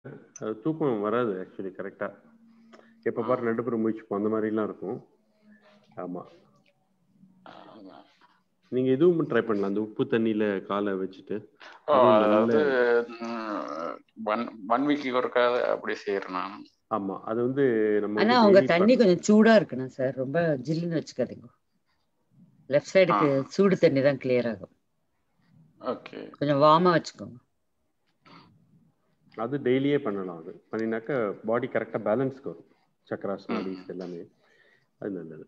அது தூக்கம் வராது ஆக்சுவலி கரெக்டாக. எப்போ பாரு நடுப்புற முயற்சிப்போம் அந்த மாதிரிலாம் இருக்கும். ஆமாம், நீங்கள் இதுவும் ட்ரை பண்ணலாம். அந்த உப்பு தண்ணியில் காலை வச்சுட்டு அதாவது 1 வீக்கு ஒருக்கா அப்படி செய்யறேன் நான். ஆமாம், அது வந்து நம்ம ஆனா உங்க தண்ணி கொஞ்சம் சூடா இருக்கணும் சார், ரொம்ப ஜில்லுன்னு வச்சுக்காதீங்க. லெஃப்ட் சைடுக்கு சூடு தண்ணி தான் கிளியர் ஆகும். ஓகே, கொஞ்சம் வார்மா வச்சுக்கோங்க. அது டெய்லியே பண்ணலாம். அது பண்ணினாக்கா பாடி கரெக்டாக பேலன்ஸ்க்கு வரும். சக்கராஸ் நாடிஸ் எல்லாமே அது நல்லது.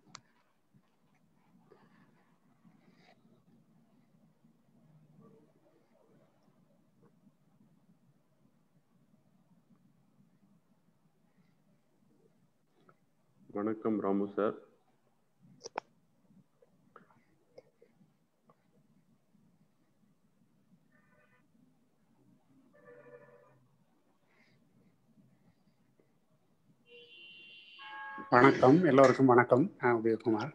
வணக்கம் ராமு சார். வணக்கம், எல்லோருக்கும் வணக்கம். நான் உதயகுமார்.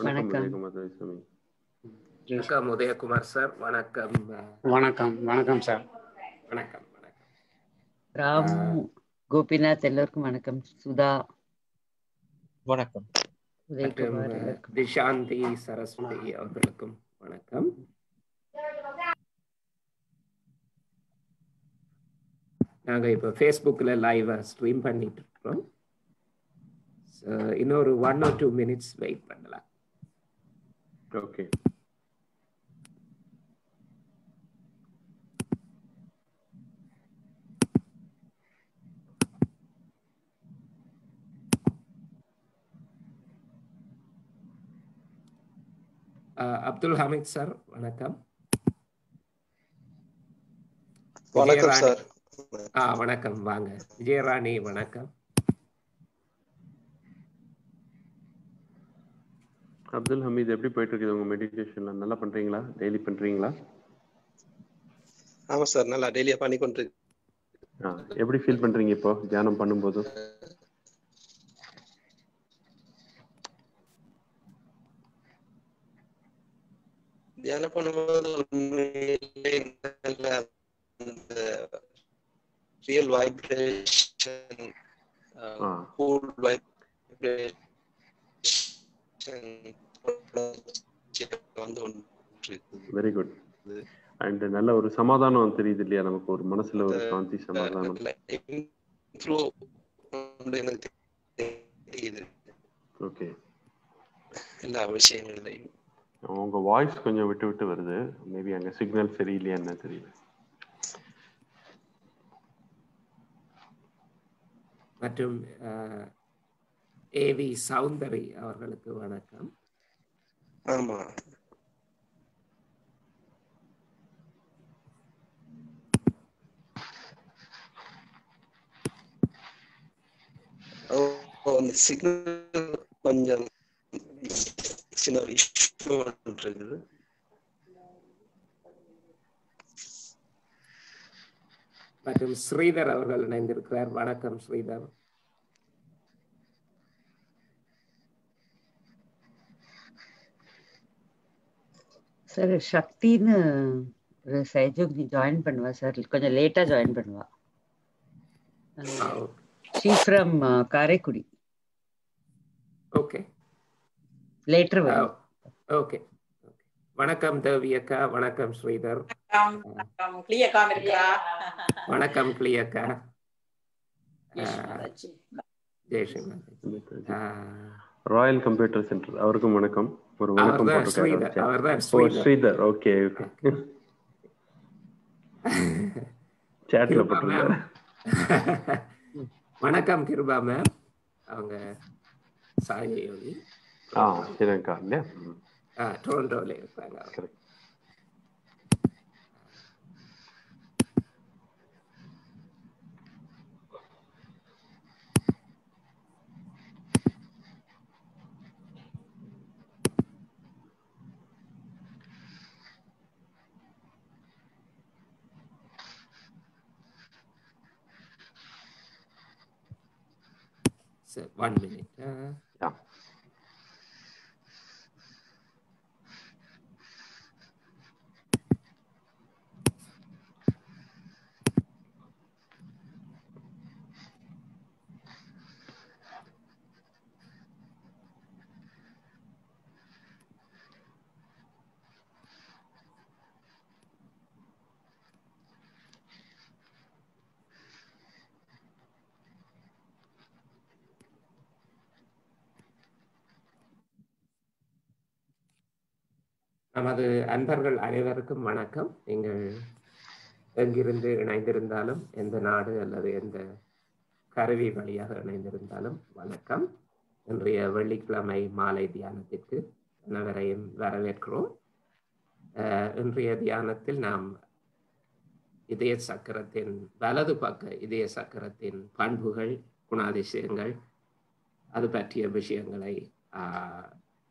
வணக்கம் உதயகுமார் சாமி. வணக்கம் உதயகுமார் சார். வணக்கம். வணக்கம் வணக்கம் சார். வணக்கம் வணக்கம் ராமு, கோபிநாத் எல்லோருக்கும் வணக்கம். சுதா வணக்கம். உதயகுமார் திஷாந்தி சரஸ்வதி அவர்களுக்கும் வணக்கம். நாங்கள் இப்போ ஃபேஸ்புக்கில் லைவாக ஸ்ட்ரீம் பண்ணிட்டு இருக்கிறோம். இன்னொரு 1 or 2 minutes வெயிட் பண்ணலாம். ஓகே. அப்துல் ஹமீத் சார் வணக்கம். வணக்கம் சார். வணக்கம், வாங்க. விஜயராணி வணக்கம். அப்துல் ஹமீத், எப்படி போயிட்டு இருக்குது உங்க மெடிடேஷன்ல? நல்லா பண்றீங்களா? டெய்லி பண்றீங்களா? ஆமா சார், நல்லா டெய்லியா பண்ணி கொண்டு. எப்படி ஃபீல் பண்றீங்க இப்போ தியானம் பண்ணும்போது? தியானம் பண்ணும்போது ரியல் வைப்ரேஷன், கூல் வைப்ரேஷன் வந்து ஒன்று. Very good. அண்ட் நல்ல ஒரு சமாதானம் தெரியுது இல்லையா நமக்கு? ஒரு மனசுல ஒரு சாந்தி, சமாதானம். ஓகே, எல்லா விஷயங்களையும். உங்க வாய்ஸ் கொஞ்சம் விட்டு விட்டு வருது. மேபி அங்க சிக்னல் சரியில்லையா என்ன தெரியல. மற்றும் ஏவி சௌந்தரி அவர்களுக்கு வணக்கம். ஆமா, அந்த சிக்னல் கொஞ்சம் சின்ன இஷ்யூ இருக்குது. மற்றும் ஸ்ரீதர் அவர்கள் இணைந்திருக்கிறார். வணக்கம் ஸ்ரீதர். சார் சக்தின்னு ஒரு சைஜோக் ஜாயின் பண்ணுவா சார், கொஞ்சம் லேட்டா ஜாயின் பண்ணுவா. She from Karaikudi. Okay, later வரும். ஓகே. வணக்கம் தேவி அக்கா. வணக்கம் ஸ்ரீதர். வணக்கம் கிளியக்கா. ராயல் கம்ப்யூட்டர் சென்டர் அவருக்கும் வணக்கம். ஒரு வணக்கம் போட்டுருக்காரு. ஸ்ரீதர். ஓகே, சாட்ல போட்டுருக்காரு. வணக்கம் கிருபா மேம். அவங்க சாயயோகி ஸ்ரீலங்கா இல்லையா? டொரண்டோல இருப்பாங்க. So 1 minute. Yeah. நமது அன்பர்கள் அனைவருக்கும் வணக்கம். நீங்கள் எங்கிருந்து இணைந்திருந்தாலும், எந்த நாடு அல்லது எந்த கருவி வழியாக இணைந்திருந்தாலும் வணக்கம். இன்றைய வெள்ளிக்கிழமை மாலை தியானத்திற்கு அனைவரையும் வரவேற்கிறோம். இன்றைய தியானத்தில் நாம் இதய சக்கரத்தின் வலது பக்க இதய சக்கரத்தின் பண்புகள், குணாதிசயங்கள், அது பற்றிய விஷயங்களை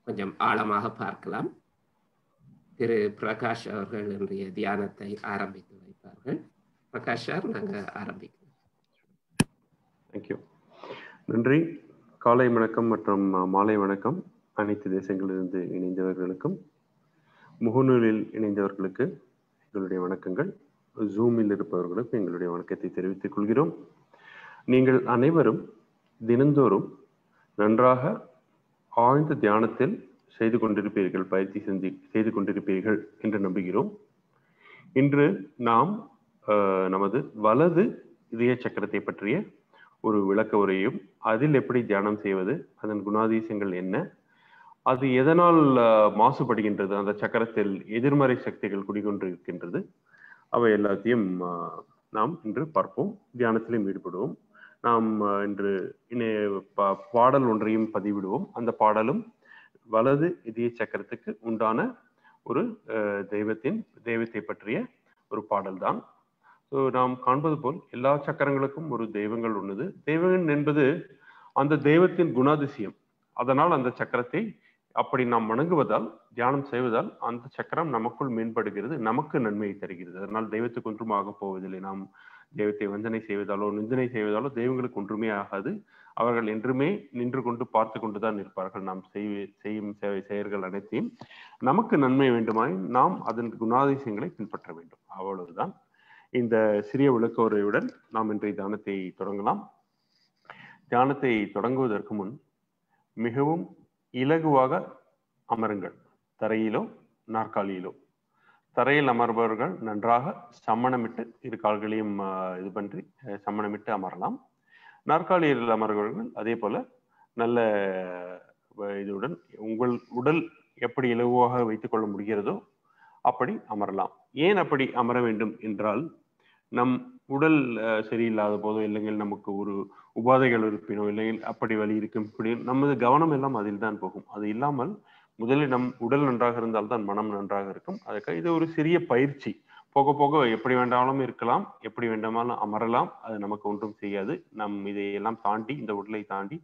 கொஞ்சம் ஆழமாக பார்க்கலாம். திரு பிரகாஷ் அவர்கள் இன்றைய தியானத்தை ஆரம்பித்து வைப்பார்கள். பிரகாஷ் சார், நாங்கள் ஆரம்பிக்கிறோம். தேங்க்யூ. நன்றி. காலை வணக்கம் மற்றும் மாலை வணக்கம் அனைத்து தேசங்களிலிருந்து இணைந்தவர்களுக்கும், முகநூலில் இணைந்தவர்களுக்கு எங்களுடைய வணக்கங்கள், ஜூமில் இருப்பவர்களுக்கு எங்களுடைய வணக்கத்தை தெரிவித்துக் கொள்கிறோம். நீங்கள் அனைவரும் தினந்தோறும் நன்றாக ஆழ்ந்த தியானத்தில் செய்து கொண்டிருப்பீர்கள், பயிற்சி செய்து கொண்டிருப்பீர்கள் என்று நம்புகிறோம். இன்று நாம் நமது வலது இதய சக்கரத்தை பற்றிய ஒரு விளக்க உரையும், அதில் எப்படி தியானம் செய்வது, அதன் குணாதிசயங்கள் என்ன, அது எதனால் மாசுபடுகின்றது, அந்த சக்கரத்தில் எதிர்மறை சக்திகள் குடிகொண்டிருக்கின்றது, அவை எல்லாத்தையும் நாம் இன்று பார்ப்போம். தியானத்திலும் ஈடுபடுவோம். நாம் இன்று பாடல் ஒன்றையும் பதிவிடுவோம். அந்த பாடலும் வலது இதய சக்கரத்துக்கு உண்டான ஒரு தெய்வத்தை பற்றிய ஒரு பாடல் தான். நாம் காண்பது போல் எல்லா சக்கரங்களுக்கும் ஒரு தெய்வங்கள் உள்ளது. தெய்வங்கள் என்பது அந்த தெய்வத்தின் குணாதிசயம். அதனால் அந்த சக்கரத்தை அப்படி நாம் வணங்குவதால், தியானம் செய்வதால் அந்த சக்கரம் நமக்குள் மேம்படுகிறது, நமக்கு நன்மையை தருகிறது. அதனால் தெய்வத்துக்கு ஒன்றும் ஆக போவதில்லை. நாம் தெய்வத்தை வஞ்சனை செய்வதாலோ நிந்தனை செய்வதாலோ தெய்வங்களுக்கு ஒன்றுமே ஆகாது. அவர்கள் என்றுமே நின்று கொண்டு பார்த்து கொண்டுதான் இருப்பார்கள். நாம் செய்யும் செயல்கள் அனைத்தையும் நமக்கு நன்மை வேண்டுமாயின் நாம் அதன் குணாதிசயங்களை பின்பற்ற வேண்டும். அவ்வளவுதான். இந்த சிறிய விளக்க உரையுடன் நாம் இன்றைய தியானத்தை தொடங்கலாம். தியானத்தை தொடங்குவதற்கு முன் மிகவும் இலகுவாக அமருங்கள். தரையிலோ நாற்காலியிலோ. தரையில் அமர்பவர்கள் நன்றாக சம்மணமிட்டு இரு கால்களையும் இது பண்ணி சம்மணமிட்டு அமரலாம். நாற்காலியில் அமர்பவர்கள் அதே போல நல்ல இதுடன் உங்கள் உடல் எப்படி இலகுவாக வைத்துக் கொள்ள முடிகிறதோ அப்படி அமரலாம். ஏன் அப்படி அமர வேண்டும் என்றால், நம் உடல் சரியில்லாத போதோ, இல்லைங்கள் நமக்கு ஒரு உபாதைகள் இருப்பினோ, இல்லைங்கள் அப்படி வலி இருக்கும், இப்படி நமது கவனம் எல்லாம் அதில் தான் போகும். அது இல்லாமல் முதலில் நம் உடல் நன்றாக இருந்தால்தான் மனம் நன்றாக இருக்கும். அதுக்காக இது ஒரு சிறிய பயிற்சி. போக போக எப்படி வேண்டாலும் இருக்கலாம், எப்படி வேண்டாமாலும் அமரலாம். அது நமக்கு ஒன்றும் செய்யாது. நம் இதையெல்லாம் தாண்டி, இந்த உடலை தாண்டி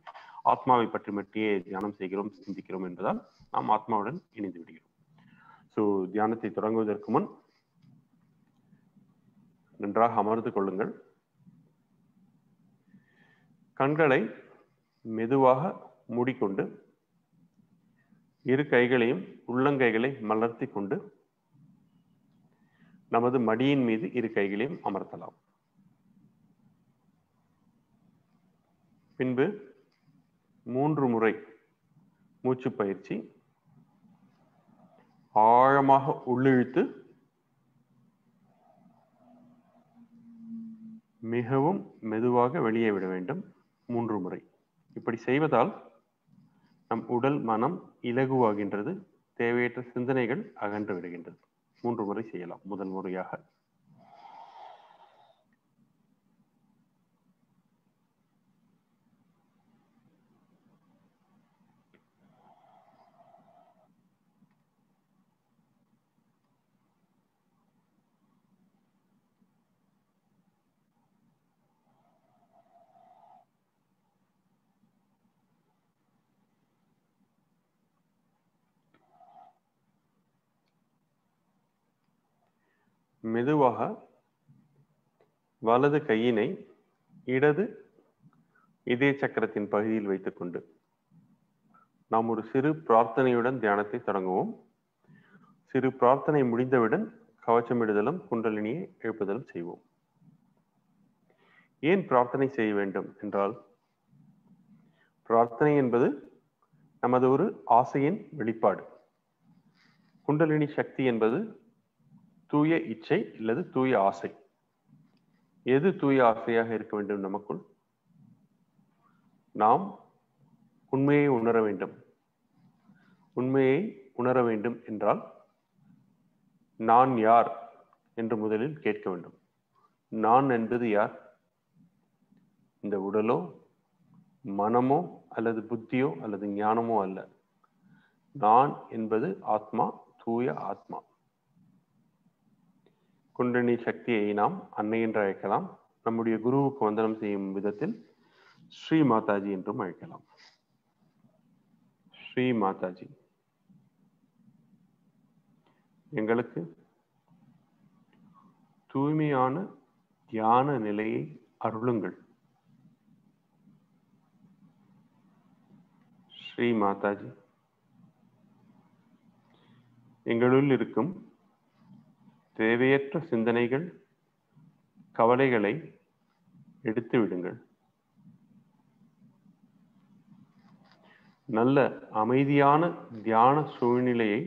ஆத்மாவை பற்றி மட்டுமே தியானம் செய்கிறோம், சிந்திக்கிறோம் என்பதால் நாம் ஆத்மாவுடன் இணைந்து விடுகிறோம். ஸோ தியானத்தை தொடங்குவதற்கு முன் நன்றாக அமர்ந்து கொள்ளுங்கள். கண்களை மெதுவாக மூடிக்கொண்டு இரு கைகளையும் உள்ளங்கைகளை மலர்த்தி கொண்டு நமது மடியின் மீது இரு கைகளையும் அமர்த்தலாம். பின்பு 3 முறை மூச்சு பயிற்சி. ஆழமாக உள்ளிழுத்து மிகவும் மெதுவாக வெளியே விட வேண்டும் 3 முறை. இப்படி செய்வதால் நம் உடல் மனம் இலகுவாகின்றது, தேவையற்ற சிந்தனைகள் அகன்று விடுகின்றது. 3 முறை செய்யலாம். முதல் முறையாக மெதுவாக வலது கையினை இடது இதய சக்கரத்தின் பகுதியில் வைத்துக்கொண்டு நாம் ஒரு சிறு பிரார்த்தனையுடன் தியானத்தை தொடங்குவோம். சிறு பிரார்த்தனை முடிந்தவுடன் கவச்சமிடுதலும் குண்டலினியை எழுப்புதலும் செய்வோம். ஏன் பிரார்த்தனை செய்ய வேண்டும் என்றால், பிரார்த்தனை என்பது நமது ஒரு ஆசையின் வெளிப்பாடு. குண்டலினி சக்தி என்பது தூய இச்சை அல்லது தூய ஆசை. எது தூய ஆசையாக இருக்க வேண்டும்? நமக்குள் நாம் உண்மையை உணர வேண்டும். உண்மையை உணர வேண்டும் என்றால் நான் யார் என்று முதலில் கேட்க வேண்டும். நான் என்பது யார்? இந்த உடலோ, மனமோ, அல்லது புத்தியோ, அல்லது ஞானமோ அல்ல. நான் என்பது ஆத்மா, தூய ஆத்மா. குண்டலினி சக்தியை நாம் அன்னை என்று அழைக்கலாம். நம்முடைய குருவுக்கு வந்தனம் செய்யும் விதத்தில் ஸ்ரீ மாதாஜி என்றும் அழைக்கலாம். ஸ்ரீ மாதாஜி, எங்களுக்கு தூய்மையான தியான நிலையை அருளுங்கள். ஸ்ரீ மாதாஜி, எங்களுள் இருக்கும் தேவையற்ற சிந்தனைகள், கவலைகளை எடுத்து விடுங்கள். நல்ல அமைதியான தியான சூழ்நிலையை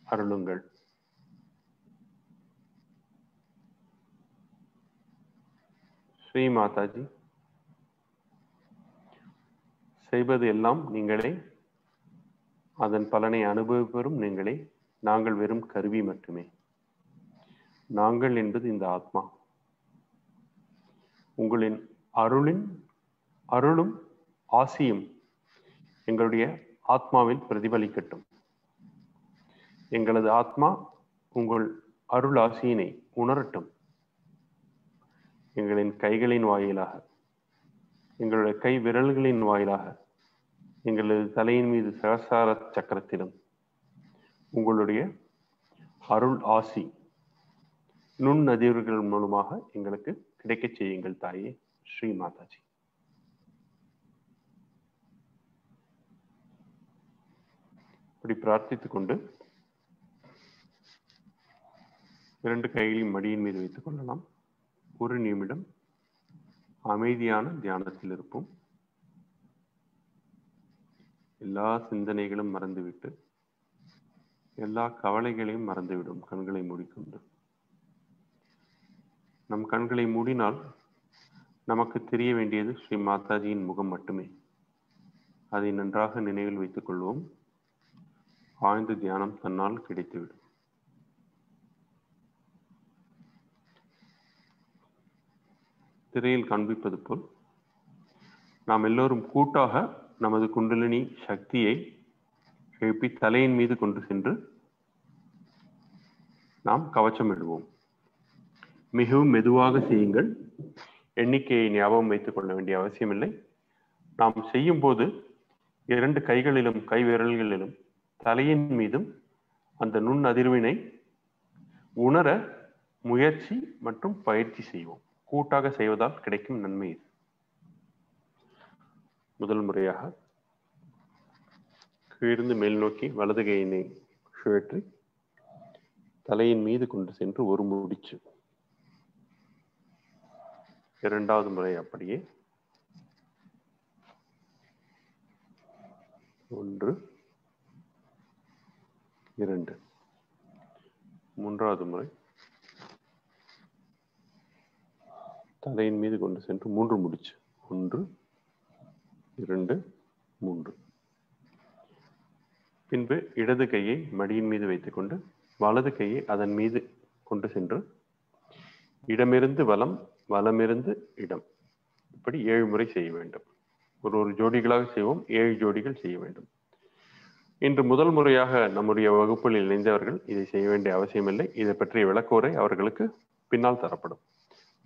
அருளுங்கள். ஸ்ரீ மாதாஜி, செய்வது எல்லாம் நீங்களே, அதன் பலனை அனுபவிப்பெறும் நீங்களே. நாங்கள் வெறும் கருவி மட்டுமே. நாங்கள் என்பது இந்த ஆத்மா. உங்களின் அருளும் ஆசியும் எங்களுடைய ஆத்மாவில் பிரதிபலிக்கட்டும். எங்களது ஆத்மா உங்கள் அருள் ஆசியினை உணரட்டும். எங்களின் கைகளின் வாயிலாக, எங்களுடைய கை விரல்களின் வாயிலாக, எங்களது தலையின் மீது சகசார சக்கரத்திலும் உங்களுடைய அருள் ஆசி நுண்ணதிர்வுகள் மூலமாக எங்களுக்கு கிடைக்க செய்யுங்கள் தாயே. ஸ்ரீ மாதாஜி. இப்படி பிரார்த்தித்துக் கொண்டு 2 கைகளையும் மடியின் மீது வைத்துக் கொள்ளலாம். 1 நிமிடம் அமைதியான தியானத்தில் இருப்போம். எல்லா சிந்தனைகளும் மறந்துவிட்டு, எல்லா கவலைகளையும் மறந்துவிடும். கண்களை மூடிக்கொண்டு, நம் கண்களை மூடினால் நமக்கு தெரிய வேண்டியது ஸ்ரீ மாதாஜியின் முகம் மட்டுமே. அதை நன்றாக நினைவில் வைத்துக் கொள்வோம். ஆழ்ந்த தியானம் தன்னால் கிடைத்துவிடும். திரையில் காண்பிப்பது போல் நாம் எல்லோரும் கூட்டாக நமது குண்டலினி சக்தியை எழுப்பி தலையின் மீது கொண்டு சென்று நாம் கவச்சம் இடுவோம். மிகவும் மெதுவாக செய்யுங்கள். எண்ணிக்கையை ஞாபகம் வைத்துக் கொள்ள வேண்டிய அவசியமில்லை. நாம் செய்யும் போது 2 கைகளிலும், கை விரல்களிலும், தலையின் மீதும் அந்த நுண் அதிர்வினை உணர முயற்சி மற்றும் பயிற்சி செய்வோம். கூட்டாக செய்வதால் கிடைக்கும் நன்மை இது. முதல் முறையாக கீழிருந்து மேல் நோக்கி வலது கையினை சுழற்றி தலையின் மீது கொண்டு சென்று ஒரு முடிச்சு. 2வது முறை அப்படியே 1 2. 3வது முறை தலையின் மீது கொண்டு சென்று 3 முடிச்சு. 1 2 3. பின்பு இடது கையை மடியின் மீது வைத்துக்கொண்டு வலது கையை அதன் மீது கொண்டு சென்று இடமிருந்து வலம், வலமிருந்து இடம், இப்படி 7 முறை செய்ய வேண்டும். ஒரு ஜோடிகளாக செய்வோம். 7 ஜோடிகள் செய்ய வேண்டும். இன்று முதல் முறையாக நம்முடைய வகுப்பில் இணைந்தவர்கள் இதை செய்ய வேண்டிய அவசியமில்லை. இதை பற்றிய விளக்கவுரை அவர்களுக்கு பின்னால் தரப்படும்.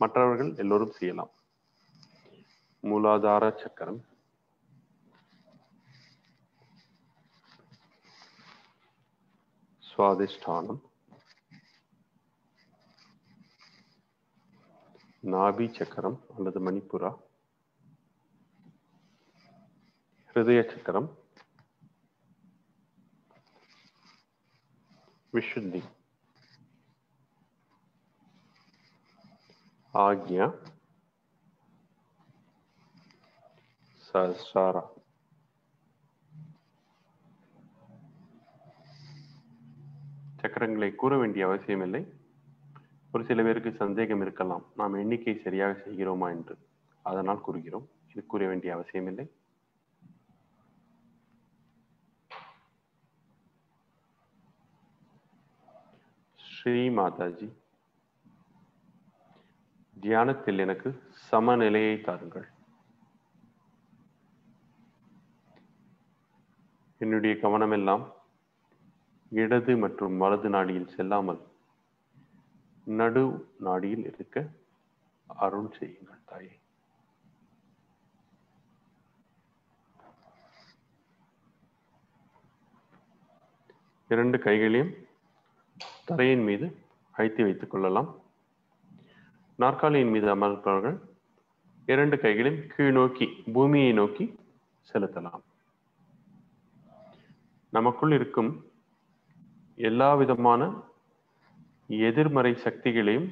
மற்றவர்கள் எல்லோரும் செய்யலாம். மூலாதார சக்கரம், சுவாதிஷ்டானம், நாபி சக்கரம் அல்லது மணிப்புரா, ஹிருதய சக்கரம், விஷுத்தி, ஆக்ஞா, சஹஸ்ராரா. சக்கரங்களை கூற வேண்டிய அவசியமில்லை. ஒரு சில பேருக்கு சந்தேகம் இருக்கலாம், நாம் எண்ணிக்கை சரியாக செய்கிறோமா என்று. அதனால் கூறுகிறோம். இது கூற வேண்டிய அவசியமில்லை. ஸ்ரீ ஸ்ரீ மாதாஜி. தியானத்தில் எனக்கு சமநிலையை தாருங்கள். என்னுடைய கவனமெல்லாம் இடது மற்றும் வலது நாடியில் செல்லாமல் நடு நாடியில் இருக்க அருள் செய்யுங்கள் தாயே. இரண்டு கைகளையும் தரையின் மீது அழுத்தி வைத்துக் கொள்ளலாம். நாற்காலியின் மீது அமர்ந்தவர்கள் இரண்டு கைகளையும் கீழ் நோக்கி பூமியை நோக்கி செலுத்தலாம். நமக்குள் இருக்கும் எல்லா விதமான எதிர்மறை சக்திகளையும்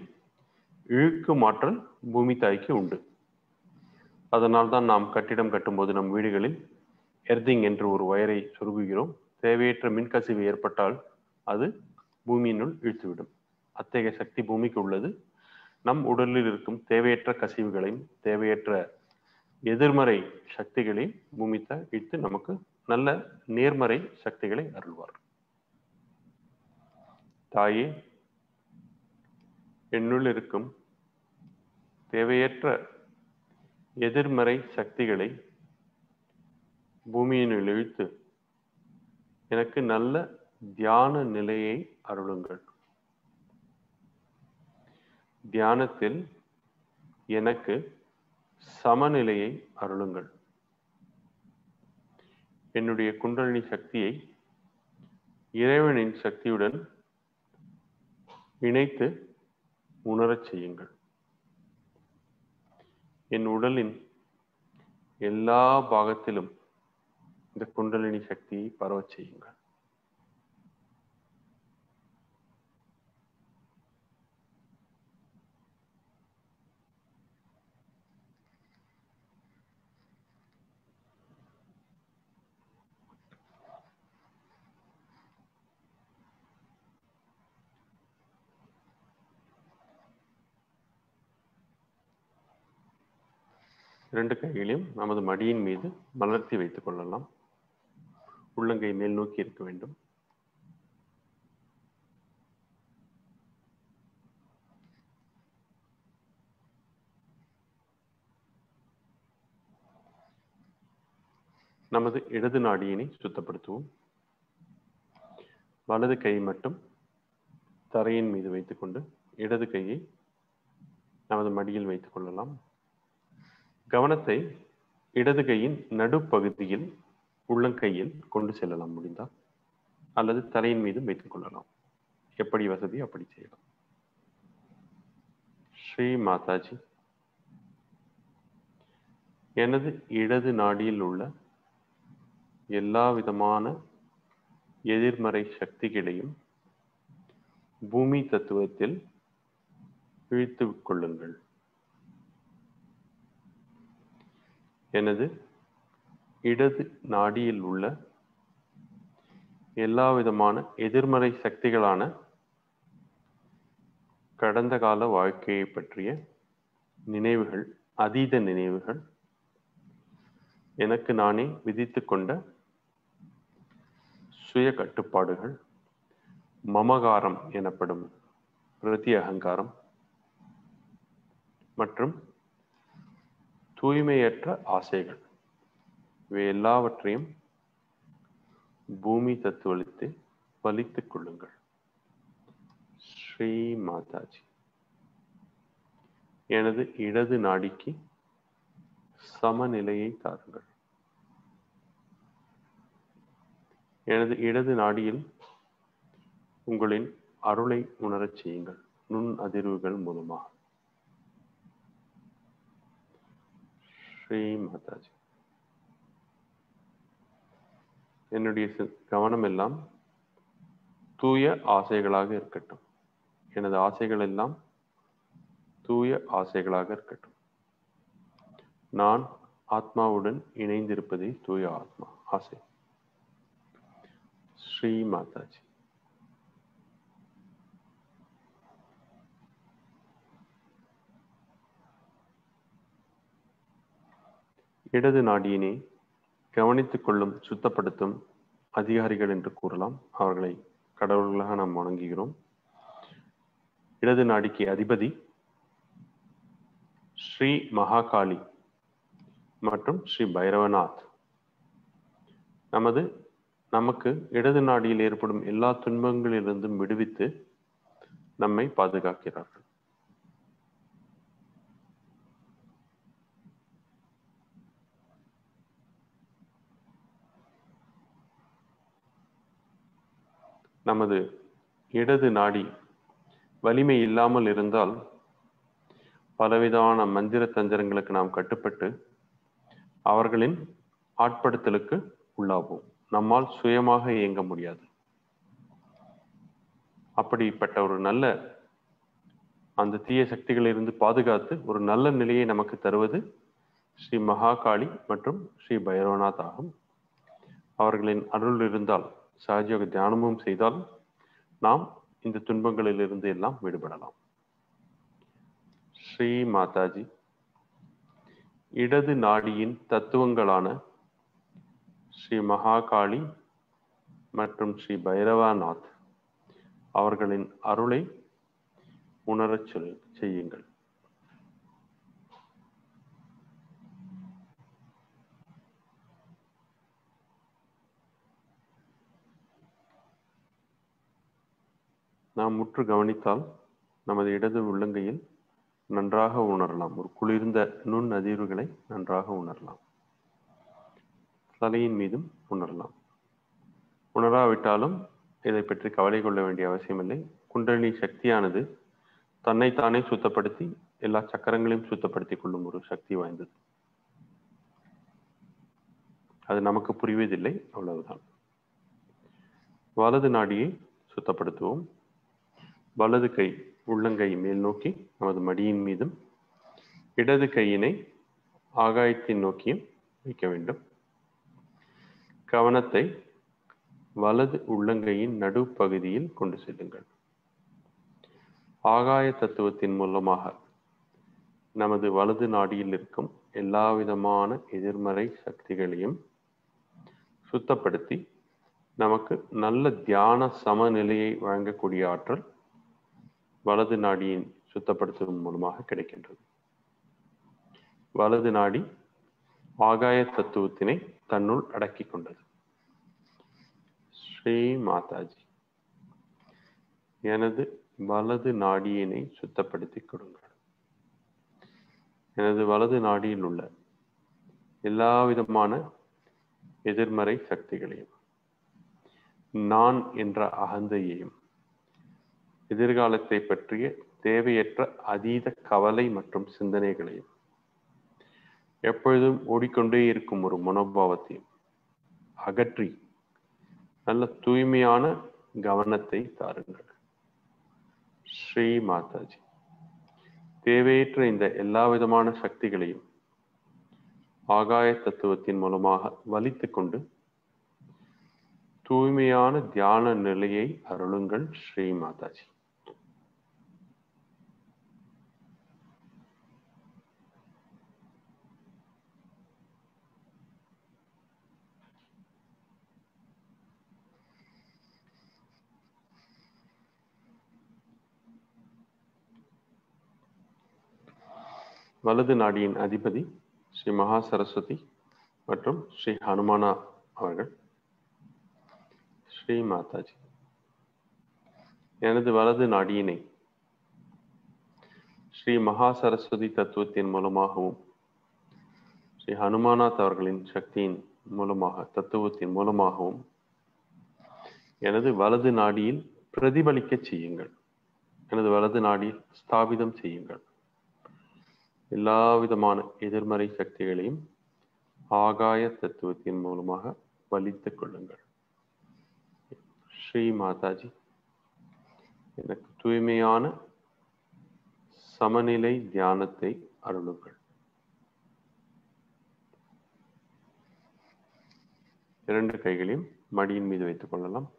இழுக்கும் ஆற்றல் பூமி தாய்க்கு உண்டு. அதனால்தான் நாம் கட்டிடம் கட்டும்போது நம் வீடுகளில் எர்திங் என்று ஒரு வயரை சொருகுகிறோம். தேவையற்ற மின்கசிவு ஏற்பட்டால் அது பூமியினுள் இழுத்துவிடும். அத்தகைய சக்தி பூமிக்கு உள்ளது. நம் உடலில் இருக்கும் தேவையற்ற கசிவுகளையும் தேவையற்ற எதிர்மறை சக்திகளையும் பூமி தாய் இழுத்து நமக்கு நல்ல நேர்மறை சக்திகளை அருள்வார். தாயே, என்னுள் இருக்கும் தேவையற்ற எதிர்மறை சக்திகளை பூமியினுள் இழுத்து எனக்கு நல்ல தியான நிலையை அருளுங்கள். தியானத்தில் எனக்கு சமநிலையை அருளுங்கள். என்னுடைய குண்டலினி சக்தியை இறைவனின் சக்தியுடன் இணைத்து உணரச் செய்யுங்கள். என் உடலின் எல்லா பாகத்திலும் இந்த குண்டலினி சக்தியை பரவச் செய்யுங்கள். இரண்டு கைகளையும் நமது மடியின் மீது மலர்த்தி வைத்துக் கொள்ளலாம். உள்ளங்கை மேல் நோக்கி இருக்க வேண்டும். நமது இடது நாடியினை சுத்தப்படுத்துவோம். வலது கை மட்டும் தரையின் மீது வைத்துக்கொண்டு இடது கையை நமது மடியில் வைத்துக் கொள்ளலாம். கவனத்தை இடது கையின் நடுப்பகுதியில் உள்ளங்கையில் கொண்டு செல்லலாம் முடிந்தால், அல்லது தரையின் மீது வைத்துக் கொள்ளலாம். எப்படி வசதி அப்படி செய்யலாம். ஸ்ரீ மாதாஜி, எனது இடது நாடியில் உள்ள எல்லா விதமான எதிர்மறை சக்திகளையும் பூமி தத்துவத்தில் இழுத்துக் கொள்ளுங்கள். எனது இடது நாடியில் உள்ள எல்லா விதமான எதிர்மறை சக்திகளான கடந்த கால வாழ்க்கையை பற்றிய நினைவுகள், அதீத நினைவுகள், எனக்கு நானே விதித்துக் கொண்ட சுய கட்டுப்பாடுகள், மமகாரம் எனப்படும் பிரதி அகங்காரம் மற்றும் தூய்மையற்ற ஆசைகள், இவை எல்லாவற்றையும் பூமி தத்துவத்தை வலித்துக் கொள்ளுங்கள். ஸ்ரீ மாதாஜி, எனது இடது நாடிக்கு சமநிலையை தாருங்கள். எனது இடது நாடியில் உங்களின் அருளை உணரச் செய்யுங்கள், நுண் அதிர்வுகள் மூலமாக. ஸ்ரீ மாதாஜி, என்னுடைய கவனம் எல்லாம் தூய ஆசைகளாக இருக்கட்டும். எனது ஆசைகள் எல்லாம் தூய ஆசைகளாக இருக்கட்டும். நான் ஆத்மாவுடன் இணைந்திருப்பதே தூய ஆத்மா ஆசை. ஸ்ரீ மாதாஜி, இடது நாடியினை கவனித்துக் கொள்ளும், சுத்தப்படுத்தும் அதிகாரிகள் என்று கூறலாம். அவர்களை கடவுள்களாக நாம் வணங்குகிறோம். இடது நாடிக்கு அதிபதி ஸ்ரீ மகாகாளி மற்றும் ஸ்ரீ பைரவநாத் நமக்கு இடது நாடியில் ஏற்படும் எல்லா துன்பங்களிலிருந்தும் விடுவித்து நம்மை பாதுகாக்கிறார்கள். நமது இடது நாடி வலிமை இல்லாமல் இருந்தால் பலவிதமான மந்திர தந்திரங்களுக்கு நாம் கட்டுப்பட்டு அவர்களின் ஆட்படுத்தலுக்கு உள்ளாவோம். நம்மால் சுயமாக இயங்க முடியாது. அப்படிப்பட்ட ஒரு நல்ல அந்த தீய சக்திகளிலிருந்து பாதுகாத்து ஒரு நல்ல நிலையை நமக்கு தருவது ஸ்ரீ மகாகாளி மற்றும் ஸ்ரீ பைரவநாத் ஆகும். அவர்களின் அருள் இருந்தால், சகஜயோக தியானமும் செய்தால் நாம் இந்த துன்பங்களிலிருந்து எல்லாம் விடுபடலாம். ஸ்ரீ மாதாஜி. இடது நாடியின் தத்துவங்களான ஸ்ரீ மகாகாளி மற்றும் ஸ்ரீ பைரவநாத் அவர்களின் அருளை உணரச் செய்யுங்கள். நாம் முற்று கவனித்தால் நமது இடது உள்ளங்கையில் நன்றாக உணரலாம். ஒரு குளிர்ந்த நுண் அதிர்வுகளை நன்றாக உணரலாம். தலையின் மீதும் உணரலாம். உணராவிட்டாலும் இதை பற்றி கவலை கொள்ள வேண்டிய அவசியமில்லை. குண்டலினி சக்தியானது தன்னைத்தானே சுத்தப்படுத்தி எல்லா சக்கரங்களையும் சுத்தப்படுத்திக் கொள்ளும் ஒரு சக்தி வாய்ந்தது. அது நமக்கு புரிவதில்லை, அவ்வளவுதான். வலது நாடியை சுத்தப்படுத்துவோம். வலது கை உள்ளங்கை மேல் நோக்கி நமது மடியின் மீதும், இடது கையினை ஆகாயத்தின் நோக்கியும் வைக்க வேண்டும். கவனத்தை வலது உள்ளங்கையின் நடுப்பகுதியில் கொண்டு செல்லுங்கள். ஆகாய தத்துவத்தின் மூலமாக நமது வலது நாடியில் இருக்கும் எல்லா விதமான எதிர்மறை சக்திகளையும் சுத்தப்படுத்தி நமக்கு நல்ல தியான சமநிலையை வழங்கக்கூடிய ஆற்றல் வலது நாடியின் சுத்தப்படுத்துவதன் மூலமாக கிடைக்கின்றது. வலது நாடி ஆகாய தத்துவத்தினை தன்னுள் அடக்கி கொண்டது. ஸ்ரீ மாதாஜி. எனது வலது நாடியினை சுத்தப்படுத்தி கொடுங்கள். எனது வலது நாடியில் உள்ள எல்லா விதமான எதிர்மறை சக்திகளையும், நான் என்ற அகந்தையையும், எதிர்காலத்தை பற்றிய தேவையற்ற அதீத கவலை மற்றும் சிந்தனைகளையும், எப்பொழுதும் ஓடிக்கொண்டே இருக்கும் ஒரு மனோபாவத்தையும் அகற்றி நல்ல தூய்மையான கவனத்தை தாருங்கள். ஸ்ரீ மாதாஜி. தேவையற்ற இந்த எல்லா விதமான சக்திகளையும் ஆகாய தத்துவத்தின் மூலமாக வலித்து கொண்டு தூய்மையான தியான நிலையை அருளுங்கள். ஸ்ரீ மாதாஜி. வலது நாடியின் அதிபதி ஸ்ரீ மகா சரஸ்வதி மற்றும் ஸ்ரீ ஹனுமானா அவர்கள். ஸ்ரீ மாதாஜி. எனது வலது நாடியினை ஸ்ரீ மகா சரஸ்வதி தத்துவத்தின் மூலமாகவும் ஸ்ரீ ஹனுமானாத் அவர்களின் சக்தியின் மூலமாக தத்துவத்தின் மூலமாகவும் எனது வலது நாடியில் பிரதிபலிக்க செய்யுங்கள். எனது வலது நாடியில் ஸ்தாபிதம் செய்யுங்கள். எல்லா விதமான எதிர்மறை சக்திகளையும் ஆகாய தத்துவத்தின் மூலமாக வலித்துக் கொள்ளுங்கள். ஸ்ரீ மாதாஜி. எனக்கு தூய்மையான சமநிலை தியானத்தை அருளுங்கள். இரண்டு கைகளையும் மடியின் மீது வைத்துக் கொள்ளலாம்.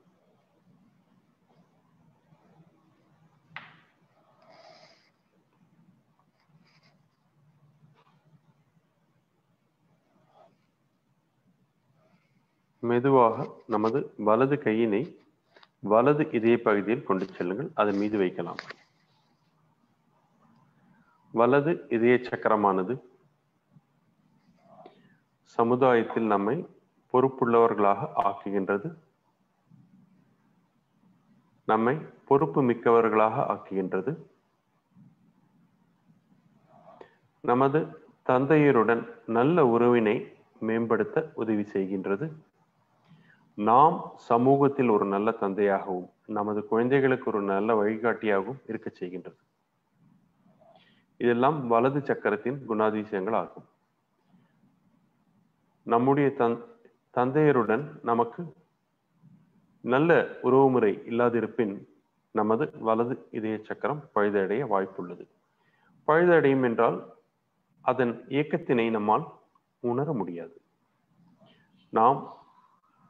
மெதுவாக நமது வலது கையினை வலது இதய பகுதியில் கொண்டு செல்லுங்கள். அதன் மீது வைக்கலாம். வலது இதய சக்கரமானது சமுதாயத்தில் நம்மை பொறுப்புள்ளவர்களாக ஆக்குகின்றது, நம்மை பொறுப்பு மிக்கவர்களாக ஆக்குகின்றது. நமது தந்தையருடன் நல்ல உறவினை மேம்படுத்த உதவி செய்கின்றது. நாம் சமூகத்தில் ஒரு நல்ல தந்தையாகவும் நமது குழந்தைகளுக்கு ஒரு நல்ல வழிகாட்டியாகவும் இருக்க செய்கின்றது. இதெல்லாம் வலது சக்கரத்தின் குணாதிசயங்கள் ஆகும். நம்முடைய தந்தையருடன் நமக்கு நல்ல உறவுமுறை இல்லாதிருப்பின் நமது வலது இதய சக்கரம் பழுதடைய வாய்ப்புள்ளது. பழுதடையும் என்றால் அதன் இயக்கத்தினை நம்மால் உணர முடியாது. நாம்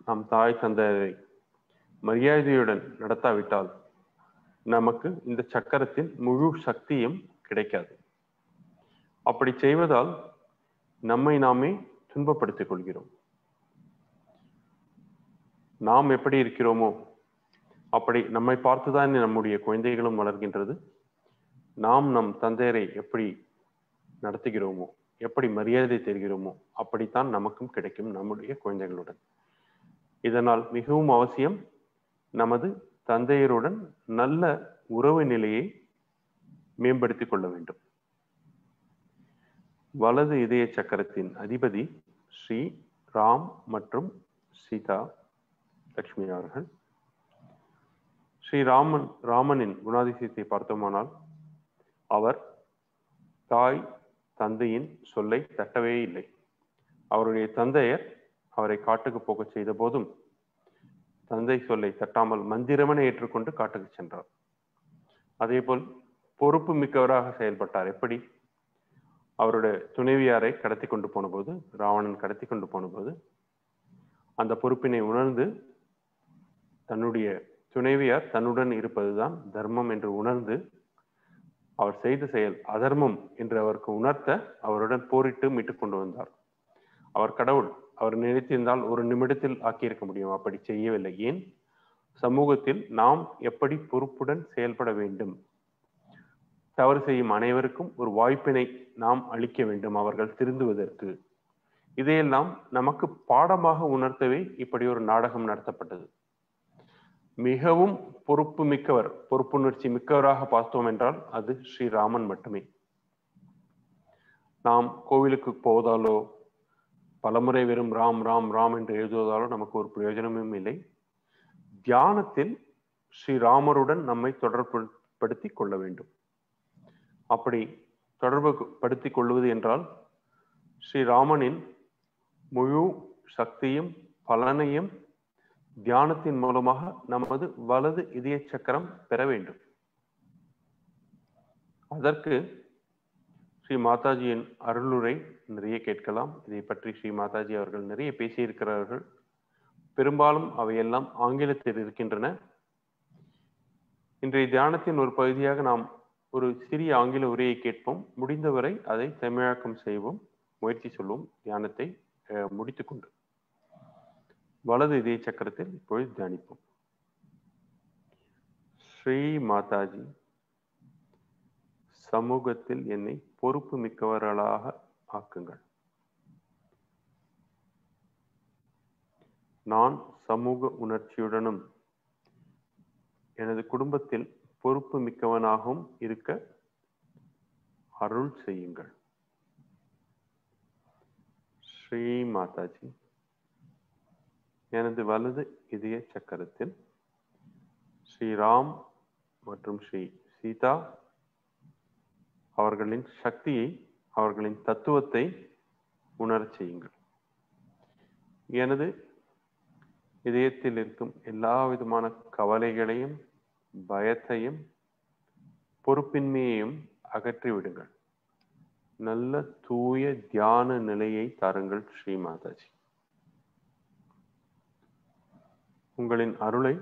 நம் தாய் தந்தையரை மரியாதையுடன் நடத்தாவிட்டால் நமக்கு இந்த சக்கரத்தின் முழு சக்தியும் கிடைக்காது. அப்படி செய்வதால் நம்மை நாமே துன்பப்படுத்திக் கொள்கிறோம். நாம் எப்படி இருக்கிறோமோ அப்படி நம்மை பார்த்துதான் நம்முடைய குழந்தைகளும் வளர்கின்றது. நாம் நம் தந்தையரை எப்படி நடத்துகிறோமோ, எப்படி மரியாதை தருகிறோமோ அப்படித்தான் நமக்கும் கிடைக்கும் நம்முடைய குழந்தைகளுடன். இதனால் மிகவும் அவசியம் நமது தந்தையருடன் நல்ல உறவு நிலையை மேம்படுத்திக் கொள்ள வேண்டும். வலது இதய சக்கரத்தின் அதிபதி ஸ்ரீ ராம் மற்றும் சீதா லட்சுமி அவர்கள். ஸ்ரீ ராமனின் குணாதிசயத்தை பார்த்தோமானால் அவர் தாய் தந்தையின் சொல்லை தட்டவே இல்லை. அவருடைய தந்தையர் அவரை காட்டுக்கு போக செய்த போதும் தந்தை சொல்லை தட்டாமல் மந்திரமனை ஏற்றுக்கொண்டு காட்டுக்கு சென்றார். அதேபோல் பொறுப்பு மிக்கவராக செயல்பட்டார். எப்படி? அவருடைய துணைவியாரை கடத்தி கொண்டு போன போது, ராவணன் கடத்தி கொண்டு போன போது அந்த பொறுப்பினை உணர்ந்து தன்னுடைய துணைவியார் தன்னுடன் இருப்பதுதான் தர்மம் என்று உணர்ந்து அவர் செய்த செயல் அதர்மம் என்று அவருக்கு உணர்த்த அவருடன் போரிட்டு மீட்டுக் கொண்டு வந்தார். அவர் கடவுள். அவர் நினைத்திருந்தால் ஒரு நிமிடத்தில் ஆக்கியிருக்க முடியும். அப்படி செய்யவில்லை. ஏன்? சமூகத்தில் நாம் எப்படி பொறுப்புடன் செயல்பட வேண்டும், தவறு செய்யும் அனைவருக்கும் ஒரு வாய்ப்பினை நாம் அளிக்க வேண்டும் அவர்கள் திருந்துவதற்கு. இதையெல்லாம் நமக்கு பாடமாக உணர்த்தவே இப்படி ஒரு நாடகம் நடத்தப்பட்டது. மிகவும் பொறுப்பு மிக்கவர், பொறுப்புணர்ச்சி மிக்கவராக பார்த்தோம் என்றால் அது ஸ்ரீராமன் மட்டுமே. நாம் கோவிலுக்கு போவதாலோ பலமுறை வெறும் ராம் ராம் ராம் என்று எழுதுவதாலோ நமக்கு ஒரு பிரயோஜனமும் இல்லை. தியானத்தில் ஸ்ரீராமருடன் நம்மை தொடர்புபடுத்திக் கொள்ள வேண்டும். அப்படி தொடர்பு படுத்திக் கொள்வது என்றால் ஸ்ரீராமனின் முழு சக்தியும் பலனையும் தியானத்தின் மூலமாக நமது வலது இதய சக்கரம் பெற வேண்டும். அதற்கு ஸ்ரீ மாதாஜியின் அருளுரை நிறைய கேட்கலாம். இதை பற்றி ஸ்ரீ மாதாஜி அவர்கள் நிறைய பேசியிருக்கிறார்கள். பெரும்பாலும் அவையெல்லாம் ஆங்கிலத்தில் இருக்கின்றன. இன்றைய தியானத்தின் ஒரு பகுதியாக நாம் ஒரு சிறிய ஆங்கில உரையை கேட்போம். முடிந்தவரை அதை தமிழாக்கம் செய்வோம், முயற்சி சொல்வோம். தியானத்தை முடித்துக்கொண்டு வலது இதய சக்கரத்தில் இப்பொழுது தியானிப்போம். ஸ்ரீ மாதாஜி, சமூகத்தில் என்னை பொறுப்பு மிக்கவர்களாக ஆக்குங்கள். நான் சமூக உணர்ச்சியுடனும் எனது குடும்பத்தில் பொறுப்பு மிக்கவனாகவும் இருக்க அருள் செய்யுங்கள். ஸ்ரீ மாதாஜி, எனது வலது இதய சக்கரத்தில் ஸ்ரீராம் மற்றும் ஸ்ரீ சீதா அவர்களின் சக்தியை, அவர்களின் தத்துவத்தை உணரச் செய்யுங்கள். எனது இதயத்தில் இருக்கும் எல்லா விதமான கவலைகளையும் பயத்தையும் பொறுப்பின்மையையும் அகற்றி விடுங்கள். நல்ல தூய தியான நிலையை தாருங்கள் ஸ்ரீ மாதாஜி. உங்களின் அருளை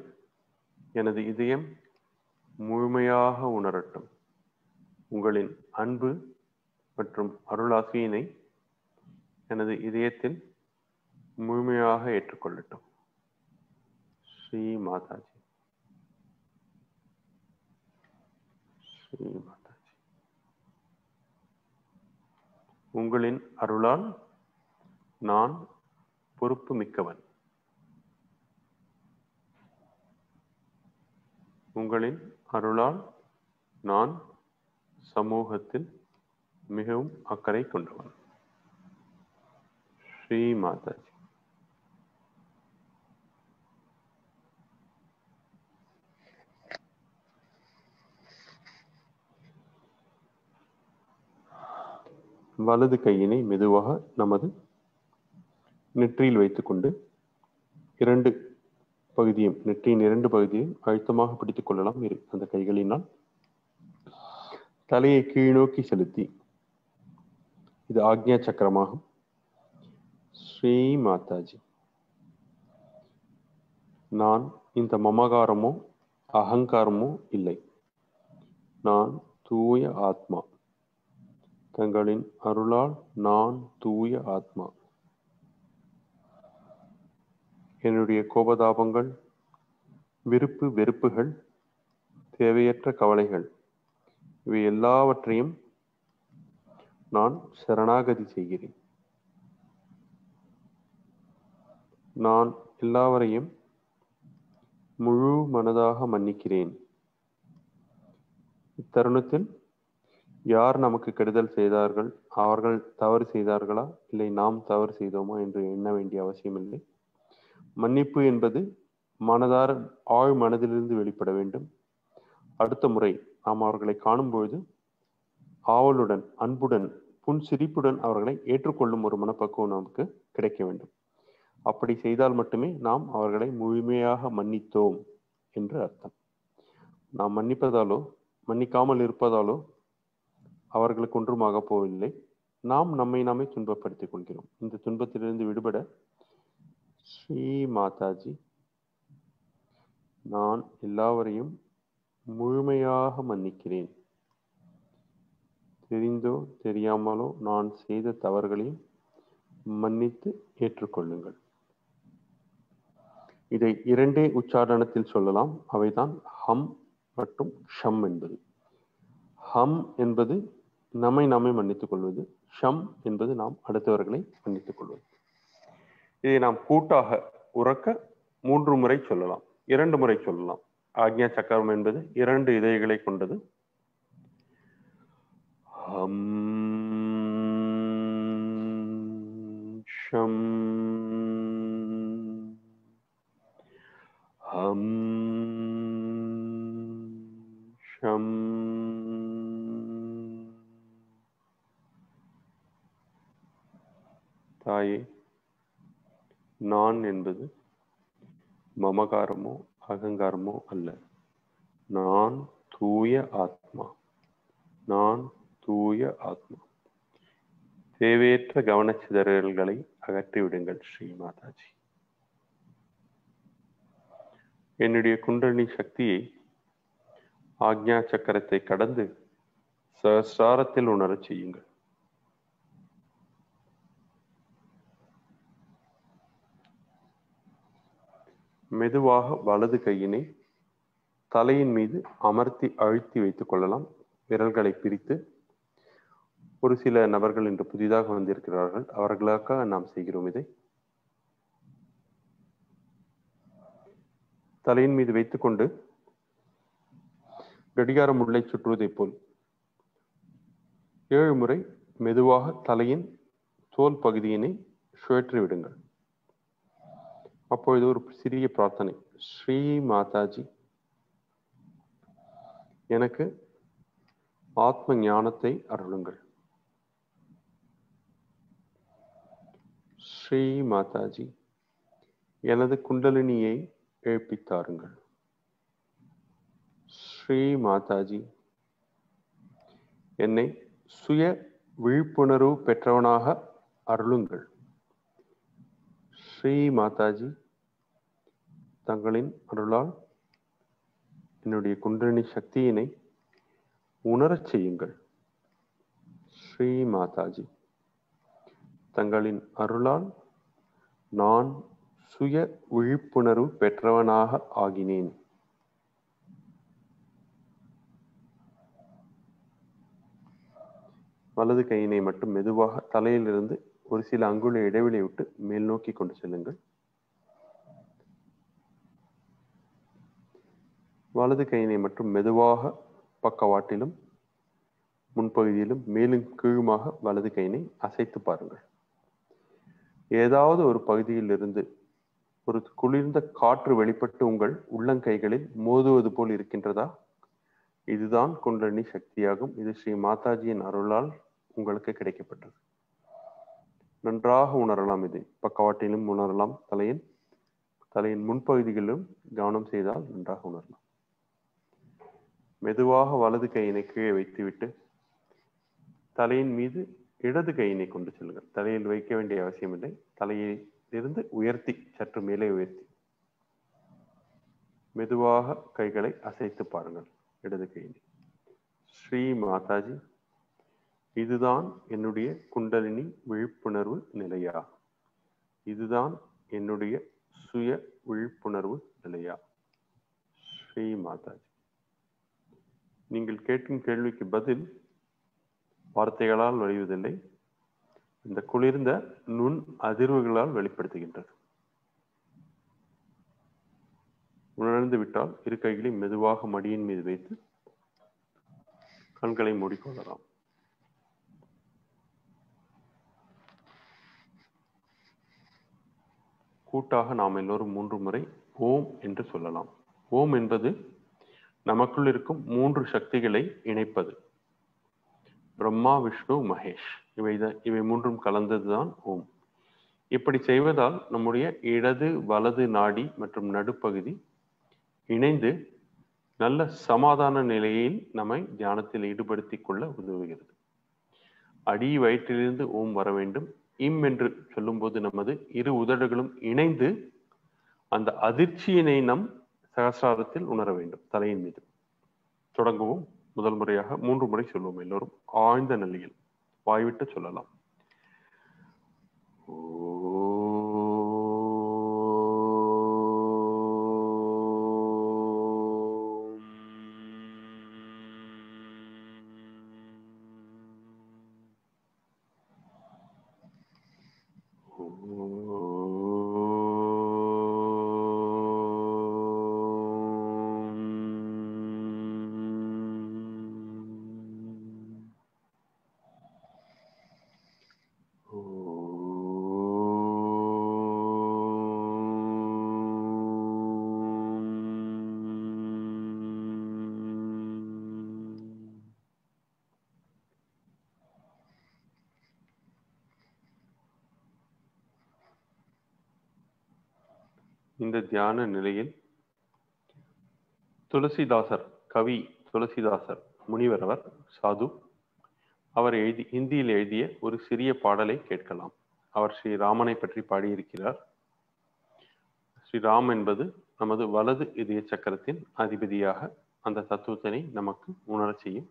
எனது இதயம் முழுமையாக உணரட்டும். உங்களின் அன்பு மற்றும் அருளாசியினை எனது இதயத்தில் முழுமையாக ஏற்றுக்கொள்ளட்டும். ஸ்ரீ மாதாஜி, ஸ்ரீ மாதாஜி. உங்களின் அருளால் நான் பொறுப்பு மிக்கவன். உங்களின் அருளால் நான் சமூகத்தில் மிகவும் அக்கறை கொண்டவன். ஸ்ரீ மாதாஜி. வலது கையினை மெதுவாக நமது நெற்றியில் வைத்துக்கொண்டு இரண்டு பகுதியும், நெற்றியின் இரண்டு பகுதியும் அழுத்தமாக பிடித்துக் கொள்ளலாம். அந்த கைகளினால் தலையை கீழ்நோக்கி செலுத்தி, இது ஆக்ஞா சக்கரமாகும். ஸ்ரீ மாதாஜி. நான் இந்த மமகாரமோ அகங்காரமோ இல்லை. நான் தூய ஆத்மா. தங்களின் அருளால் நான் தூய ஆத்மா. என்னுடைய கோபதாபங்கள், விருப்பு வெறுப்புகள், தேவையற்ற கவலைகள், இவை எல்லாவற்றையும் நான் சரணாகதி செய்கிறேன். நான் எல்லாவரையும் முழு மனதாக மன்னிக்கிறேன். இத்தருணத்தில் யார் நமக்கு கெடுதல் செய்தார்கள், அவர்கள் தவறு செய்தார்களா, இல்லை நாம் தவறு செய்தோமா என்று எண்ண வேண்டிய அவசியமில்லை. மன்னிப்பு என்பது மனதார ஆழ் மனதிலிருந்து வெளிப்பட வேண்டும். அடுத்த முறை நாம் அவர்களை காணும் பொழுது ஆவலுடன், அன்புடன், புன்சிரிப்புடன் அவர்களை ஏற்றுக்கொள்ளும் ஒரு மனப்பக்குவம் நமக்கு கிடைக்க வேண்டும். அப்படி செய்தால் மட்டுமே நாம் அவர்களை முழுமையாக மன்னித்தோம் என்று அர்த்தம். நாம் மன்னிப்பதாலோ மன்னிக்காமல் இருப்பதாலோ அவர்களுக்கு ஒன்றும் ஆகப் போவதில்லை. நாம் நம்மை நாமே துன்பப்படுத்திக் கொள்கிறோம். இந்த துன்பத்திலிருந்து விடுபட ஸ்ரீ மாதாஜி, நான் எல்லாவரையும் முழுமையாக மன்னிக்கிறேன். தெரிந்தோ தெரியாமலோ நான் செய்த தவறுகளையும் மன்னித்து ஏற்றுக்கொள்ளுங்கள். இதை இரண்டே உச்சாரணத்தில் சொல்லலாம். அவைதான் ஹம் மற்றும் ஷம் என்பது. ஹம் என்பது நம்மை நாமே மன்னித்துக் கொள்வது. ஷம் என்பது நாம் அடுத்தவர்களை மன்னித்துக் கொள்வது. இதை நாம் கூட்டாக உறக்க 3 முறை சொல்லலாம், 2 முறை சொல்லலாம். ஆக்ஞா சக்கரம் என்பது 2 இதழ்களை கொண்டது. ஹம் ஷம் ஹம் ஷம். தாயே, நான் என்பது மமகாரமோ அகங்காரமோ அல்ல. நான் தூய ஆத்மா. நான் தூய ஆத்மா. தேவையற்ற கவனச்சிதறல்களை அகற்றிவிடுங்கள் ஸ்ரீ மாதாஜி. என்னுடைய குண்டலினி சக்தியை ஆக்ஞா சக்கரத்தை கடந்து சஹஸ்ராரத்தில் உணரச் செய்யுங்கள். மெதுவாக வலது கையினை தலையின் மீது அமர்த்தி அழுத்தி வைத்துக் கொள்ளலாம். விரல்களை பிரித்து. ஒரு சில நபர்கள் இன்று புதிதாக வந்திருக்கிறார்கள், அவர்களுக்காக நாம் செய்கிறோம். இதை தலையின் மீது வைத்துக்கொண்டு கடிகாரம் உள்ளே சுற்றுவதைப் போல் 7 முறை மெதுவாக தலையின் தோல் பகுதியினை சுழற்றி விடுங்கள். அப்பொழுது ஒரு சிறிய பிரார்த்தனை. ஸ்ரீ மாதாஜி, எனக்கு ஆத்ம ஞானத்தை அருளுங்கள். ஸ்ரீ மாதாஜி, எனது குண்டலினியை எழுப்பித்தாருங்கள். ஸ்ரீ மாதாஜி, என்னை சுய விழிப்புணர்வு பெற்றவனாக அருளுங்கள். ஸ்ரீ மாதாஜி, தங்களின் அருளால் என்னுடைய குண்டலினி சக்தியினை உணரச் செய்யுங்கள். ஸ்ரீ மாதாஜி, தங்களின் அருளால் நான் சுய விழிப்புணர்வு பெற்றவனாக ஆகினேன். வலது கையினை மட்டும் மெதுவாக தலையிலிருந்து ஒரு சில அங்குல இடைவெளி விட்டு மேல் நோக்கி கொண்டு செல்லுங்கள். வலது கையினை மட்டும் மெதுவாக பக்கவாட்டிலும் முன்பகுதியிலும் மேலும் கீழுமாக வலது கையினை அசைத்து பாருங்கள். ஏதாவது ஒரு பகுதியில் இருந்து ஒரு குளிர்ந்த காற்று வெளிப்பட்டு உங்கள் உள்ளங்கைகளில் மோதுவது போல் இருக்கின்றதா? இதுதான் குண்டலினி சக்தியாகும். இது ஸ்ரீ மாதாஜியின் அருளால் உங்களுக்கு கிடைக்கப்பட்டது. நன்றாக உணரலாம். இதை பக்கவாட்டிலும் உணரலாம். தலையின் முன்பகுதிகளிலும் கவனம் செய்தால் நன்றாக உணரலாம். மெதுவாக வலது கையினை கீழே வைத்துவிட்டு தலையின் மீது இடது கையினை கொண்டு செல்லுங்கள். தலையில் வைக்க வேண்டிய அவசியமில்லை. தலையை இருந்து உயர்த்தி, சற்று மேலே உயர்த்தி மெதுவாக கைகளை அசைத்து பாருங்கள். இடது கையினை. ஸ்ரீ மாதாஜி, இதுதான் என்னுடைய குண்டலினி விழிப்புணர்வு நிலையா? இதுதான் என்னுடைய சுய விழிப்புணர்வு நிலையா? ஸ்ரீ மாதாஜி. நீங்கள் கேட்கும் கேள்விக்கு பதில் வார்த்தைகளால் வழிவதில்லை, இந்த குளிர்ந்த நுண் அதிர்வுகளால் வெளிப்படுத்துகின்றது. உணர்ந்து விட்டால் இரு கைகளை மெதுவாக மடியின் மீது வைத்து கண்களை மூடிக்கொள்ளலாம். கூட்டாக நாம் எல்லோரும் 3 முறை ஓம் என்று சொல்லலாம். ஓம் என்பது நமக்குள் இருக்கும் 3 சக்திகளை இணைப்பது. பிரம்மா, விஷ்ணு, மகேஷ், இவை 3ம் கலந்ததுதான் ஓம். இப்படி செய்வதால் நம்முடைய இடது வலது நாடி மற்றும் நடுப்பகுதி இணைந்து நல்ல சமாதான நிலையில் நம்மை தியானத்தில் ஈடுபடுத்திக் கொள்ள உதவுகிறது. அடி வயிற்றிலிருந்து ஓம் வர வேண்டும். இம் என்று சொல்லும் போது நமது இரு உதடுகளும் இணைந்து அந்த அதிர்ச்சியினை நம் சகசிராரத்தில் உணர வேண்டும். தலையின் மீது தொடங்குவோம். முதல் முறையாக 3 முறை சொல்லுவோம். எல்லோரும் ஆழ்ந்த நிலையில் வாய்விட்டு சொல்லலாம். இந்த தியான நிலையில் துளசிதாசர், கவி துளசிதாசர் முனிவர், அவர் சாது, அவர் ஹிந்தியில் எழுதிய ஒரு சிறிய பாடலை கேட்கலாம். அவர் ஸ்ரீராமனை பற்றி பாடியிருக்கிறார். ஸ்ரீராம் என்பது நமது வலது இதய சக்கரத்தின் அதிபதியாக அந்த தத்துவத்தினை நமக்கு உணரச் செய்யும்.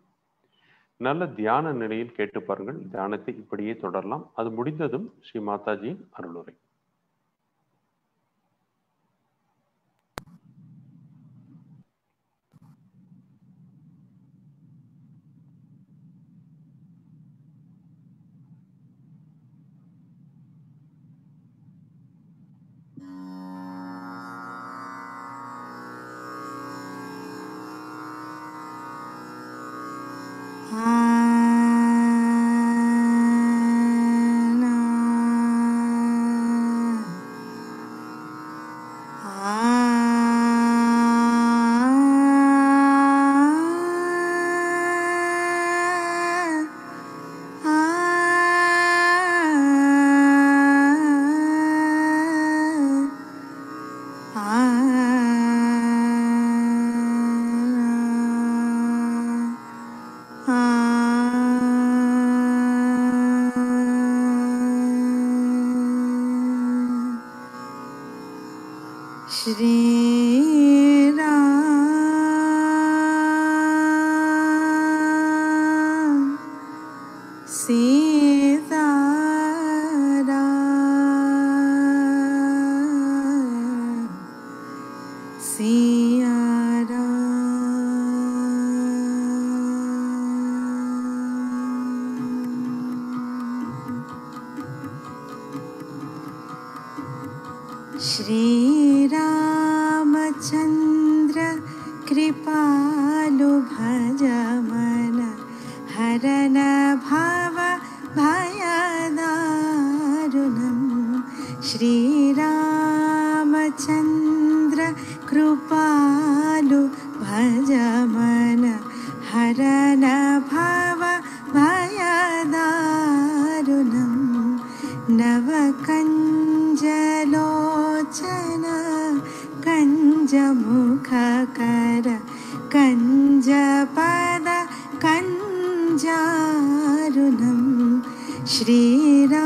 நல்ல தியான நிலையில் கேட்டு பாருங்கள். தியானத்தை இப்படியே தொடரலாம். அது முடிந்ததும் ஸ்ரீ மாதாஜியின் அருளுரை. श्रीरामचन्द्र कृपालु भज मन हरन भव भयदारुणं श्रीरामचन्द्र कृपालु भज मन हरन भव भयदारुणं नवकञ्जलोचन कञ्जमुखकर कञ्जपद कञ्जारुणं श्रीराम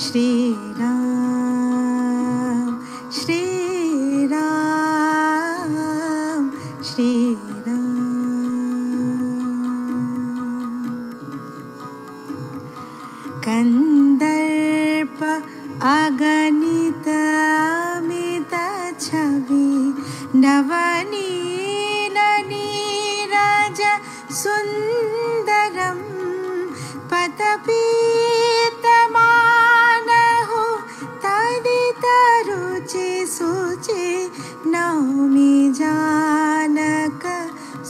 श्रीराम श्रीराम श्रीराम कंदर्प अगणित अमित छवि नवनील नीरज सुंदरम पतपीतमानहु तदित रुचि सुचि नौमि जानक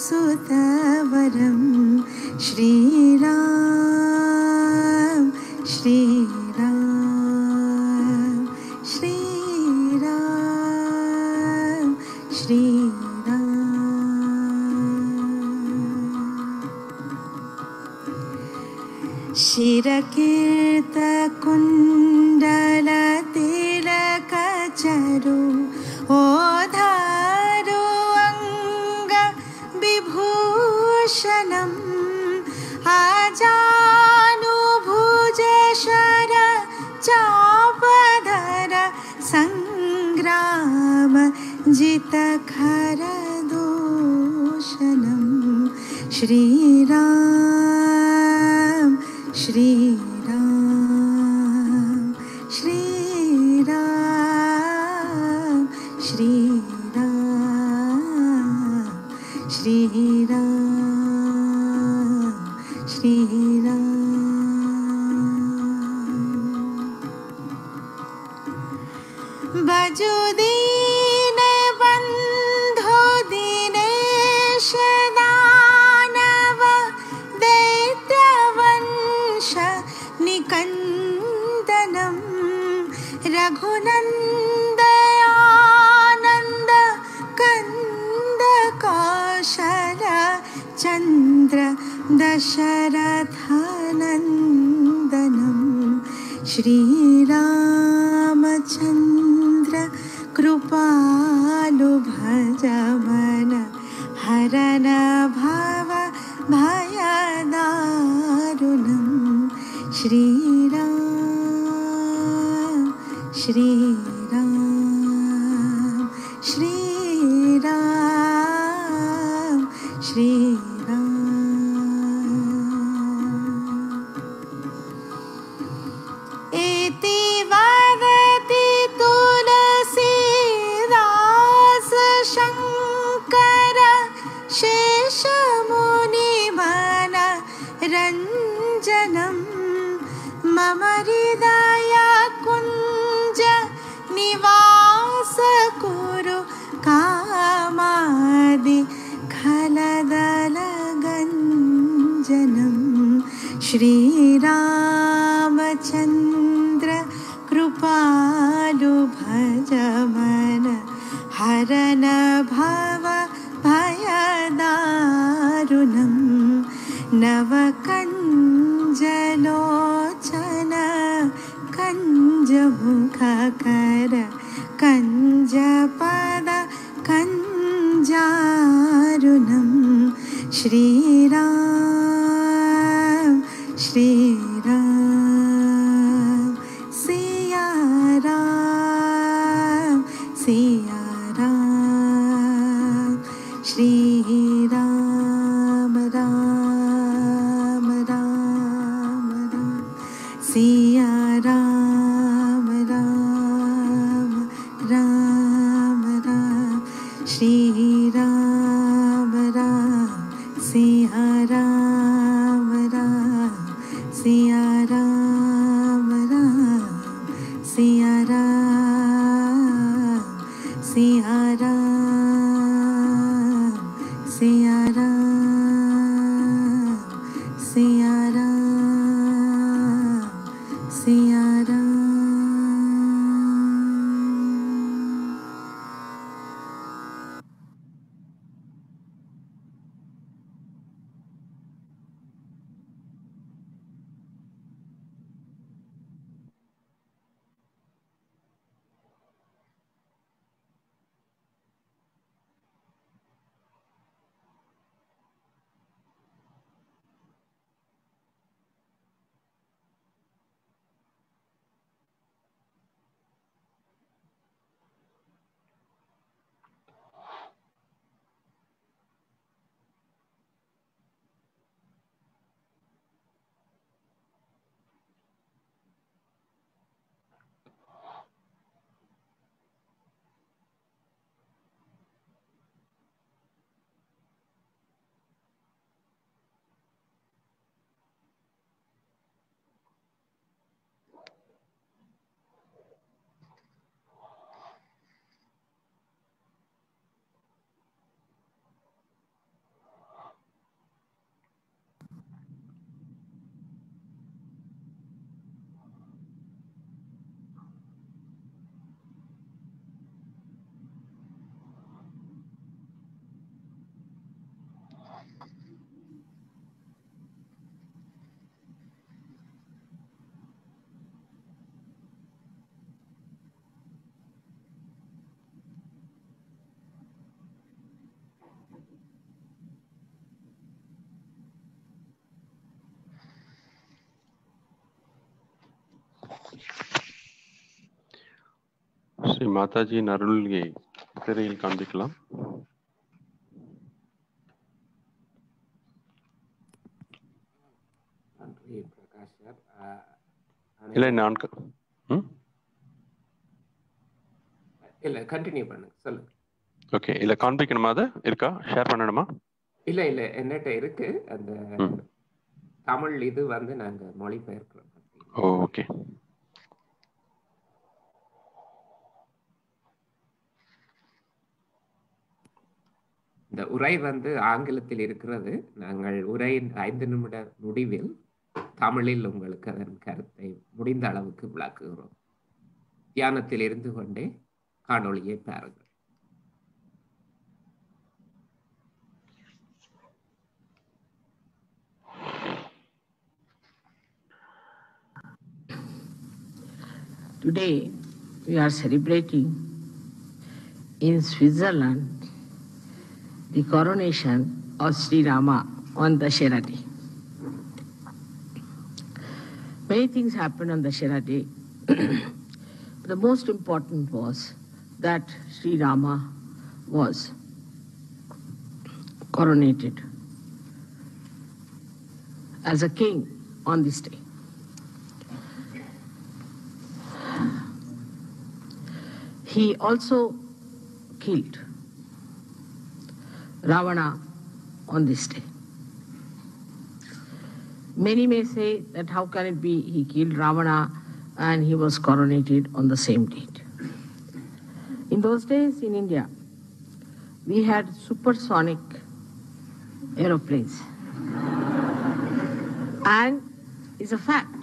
सुतवरम श्रीराम श्रीराम श्रीराम श्रीराम शिरकीर्त कुंडल तिलक चरु ओधारु अंग विभूषणम् आजानुभुज शर चापधर संग्राम जित खर दूषणं श्रीराम श्रीराम श्रीराम श्रीराम श्रीराम श्रीराम बजुदीन बंधु दिनेश दानव दैत्यवंश निकंदनम रघुनंदयानंद कंद कौशल चंद्र दशरथनंदनम श्रीरामचन्द्र कृपालु भज मन हरन भव भयदारुणं श्रीराम श्रीराम श्रीराम श्रीराम इति वदति तुलसीदास शंकर शेषमुनिमन रंजनम मम हृदय कुंज निवास कुरु कामादि खलदल गंजनम श्रीरामचन्द्र कृपालु भज मन हरन भव भयदारुणं नवकञ्जलोचन कञ्जमुखकर कञ्जपद कञ्जारुणं श्रीराम श्रीराम सिया राम सिया राम श्रीराम राम राम राम सिया राम राम राम राम श्रीराम राम सिया राम राम सिया राम राम सिया ஸ்ரீ மாதாஜியின் அருள்யை திரையில் காண்பிக்கலாம். நன்றி பிரகாஷ் சார். இல்லை நான் இல்ல கண்டினியூ பண்ணுங்க, சொல்லுங்க. ஓகே, இல்லை காண்பிக்கணுமா? அது இருக்கா? ஷேர் பண்ணணுமா? இல்ல என்னட்ட இருக்கு அந்த தமிழ் இது வந்து நாங்க மொழிபெயர்க்கிறோம். ஓகே. இந்த உரை வந்து ஆங்கிலத்தில் இருக்கிறது. நாங்கள் உரையின் 5 நிமிட முடிவில் தமிழில் உங்களுக்கு அதன் கருத்தை முடிந்த அளவுக்கு விளக்குகிறோம். தியானத்தில் இருந்து கொண்டே காணொளியை பாருங்கள். Today we are celebrating in Switzerland the coronation of Sri Rama on Dashera Day. Many things happened on Dashera Day. The most important was that Sri Rama was coronated as a king on this day. He also killed Ravana on this day. Many may say that how can it be he killed Ravana and he was coronated on the same date. In those days in India, we had supersonic aeroplanes. And it's a fact.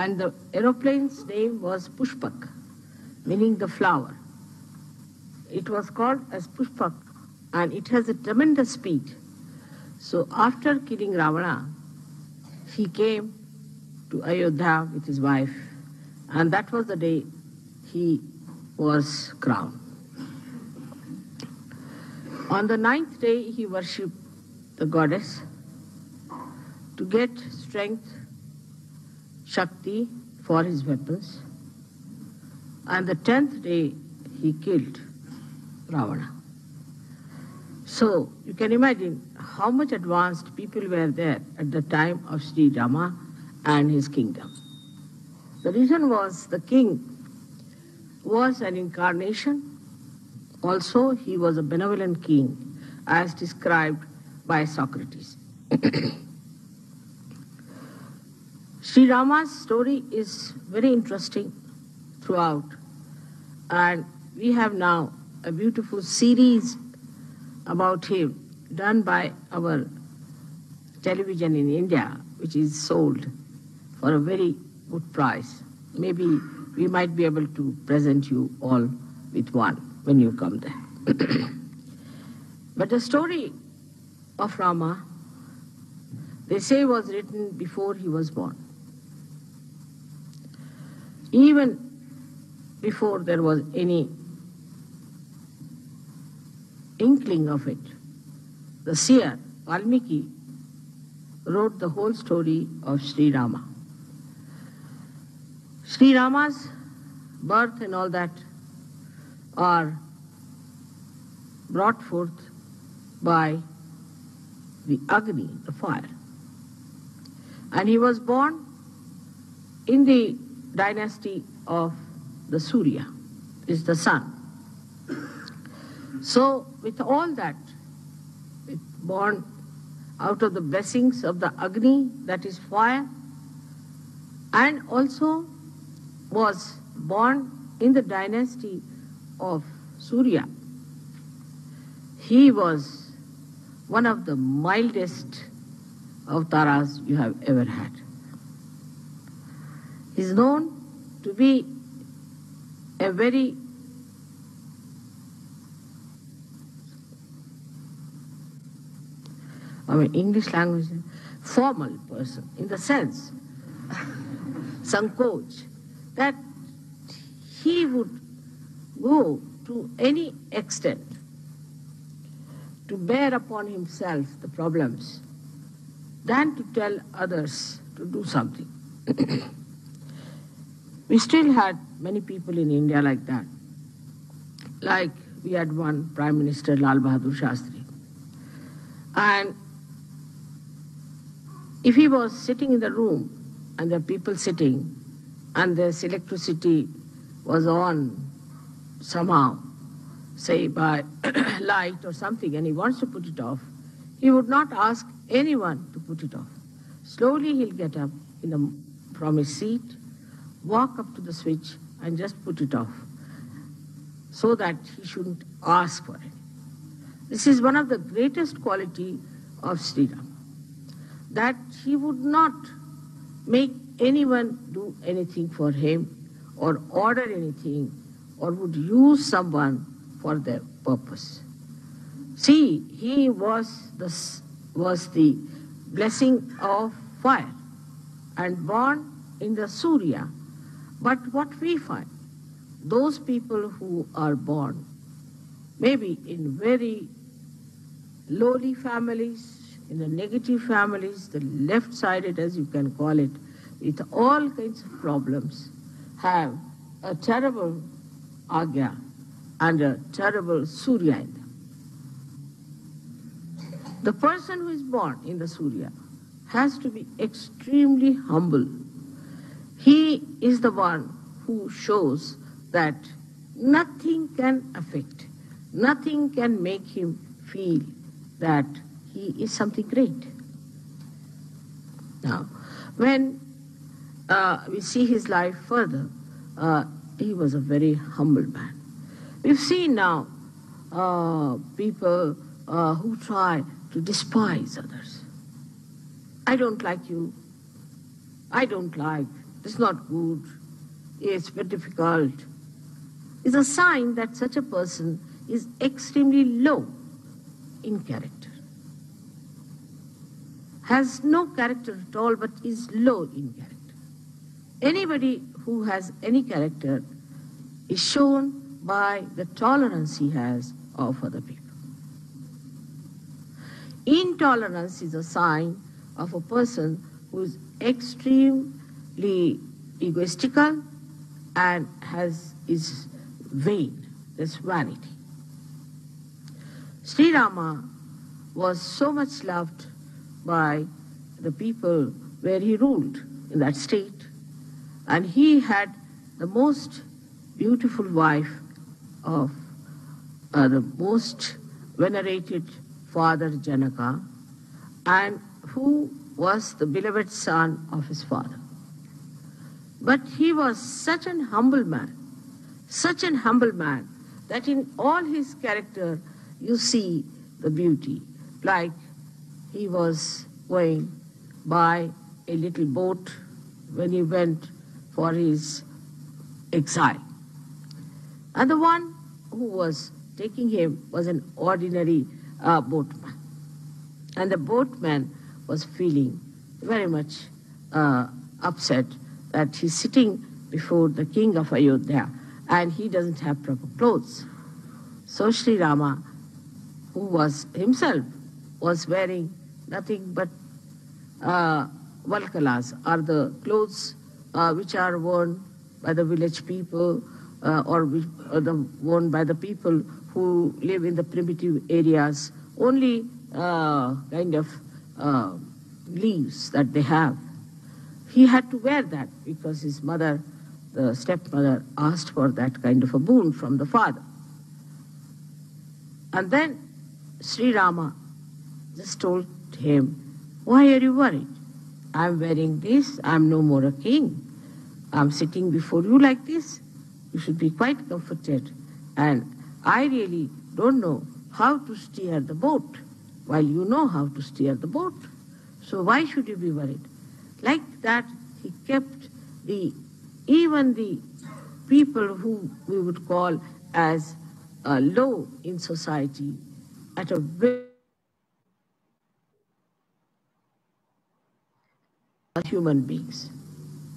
And the aeroplane's name was Pushpak, meaning the flower. It was called as Pushpak, and it has a tremendous speed. So after killing Ravana, he came to Ayodhya with his wife, and that was the day he was crowned. On the 9th day, he worshipped the goddess to get strength, Shakti for his weapons. And the 10th day, he killed Ravana. So you can imagine how much advanced people were there at the time of Sri Rama and his kingdom. The reason was the king was an incarnation. Also, he was a benevolent king, as described by Socrates. Sri Rama's story is very interesting throughout, and we have now a beautiful series about him done by our television in India, which is sold for a very good price. Maybe we might be able to present you all with one when you come there. But the story of Rama, they say, was written before he was born. Even before there was any inkling of it, the seer Valmiki wrote the whole story of Sri Rama. Sri Rama's birth and all that are brought forth by the Agni, the fire. And he was born in the dynasty of the Surya, is the sun. So with all that, born out of the blessings of the Agni, that is fire, and also was born in the dynasty of Surya. He was one of the mildest avataras you have ever had. He is known to be a very English language, formal person, in the sense, Sankoch, that he would go to any extent to bear upon himself the problems than to tell others to do something. We still had many people in India like that. like we had one Prime Minister, Lal Bahadur Shastri. And if he was sitting in the room and there are people sitting and this electricity was on somehow, say by light or something, and he wants to put it off, he would not ask anyone to put it off. Slowly he'll get up from his seat, walk up to the switch and just put it off so that he shouldn't ask for it. This is one of the greatest quality of Sri Rama, that he would not make anyone do anything for him or order anything or would use someone for their purpose. See, he was the blessing of fire and born in the Surya. But what we find, those people who are born maybe in very lowly families, in the negative families, the left-sided as you can call it, with all kinds of problems, have a terrible Agya and a terrible Surya in them. The person who is born in the Surya has to be extremely humble. He is the one who shows that nothing can affect, nothing can make him feel that he is something great. Now, when we see his life further, he was a very humble man. We've seen now people who try to despise others. I don't like you. I don't like. It's not good. It's very difficult. It's a sign that such a person is extremely low in character. Has no character at all, but is low in character. Anybody who has any character is shown by the tolerance he has of other people. Intolerance is a sign of a person who is extremely egoistical and is vain, this vanity. Sri Rama was so much loved by the people where he ruled in that state, and he had the most beautiful wife of the most venerated father Janaka, and who was the beloved son of his father. But he was such an humble man, that in all his character you see the beauty. Like he was going by a little boat when he went for his exile. And the one who was taking him was an ordinary boatman. And the boatman was feeling very much upset that he's sitting before the king of Ayodhya and he doesn't have proper clothes. So Sri Rama, who was himself, was wearing nothing but valkalas, are the clothes which are worn by the village people or worn by the people who live in the primitive areas, only kind of leaves that they have. He had to wear that because his mother, the stepmother, asked for that kind of a boon from the father. And then Sri Rama just told him, "Why are you worried? I'm wearing this, I'm no more a king. I'm sitting before you like this. You should be quite comforted. And I really don't know how to steer the boat, while you know how to steer the boat. So why should you be worried?" Like that, he kept even the people who we would call as low in society at a very human beings.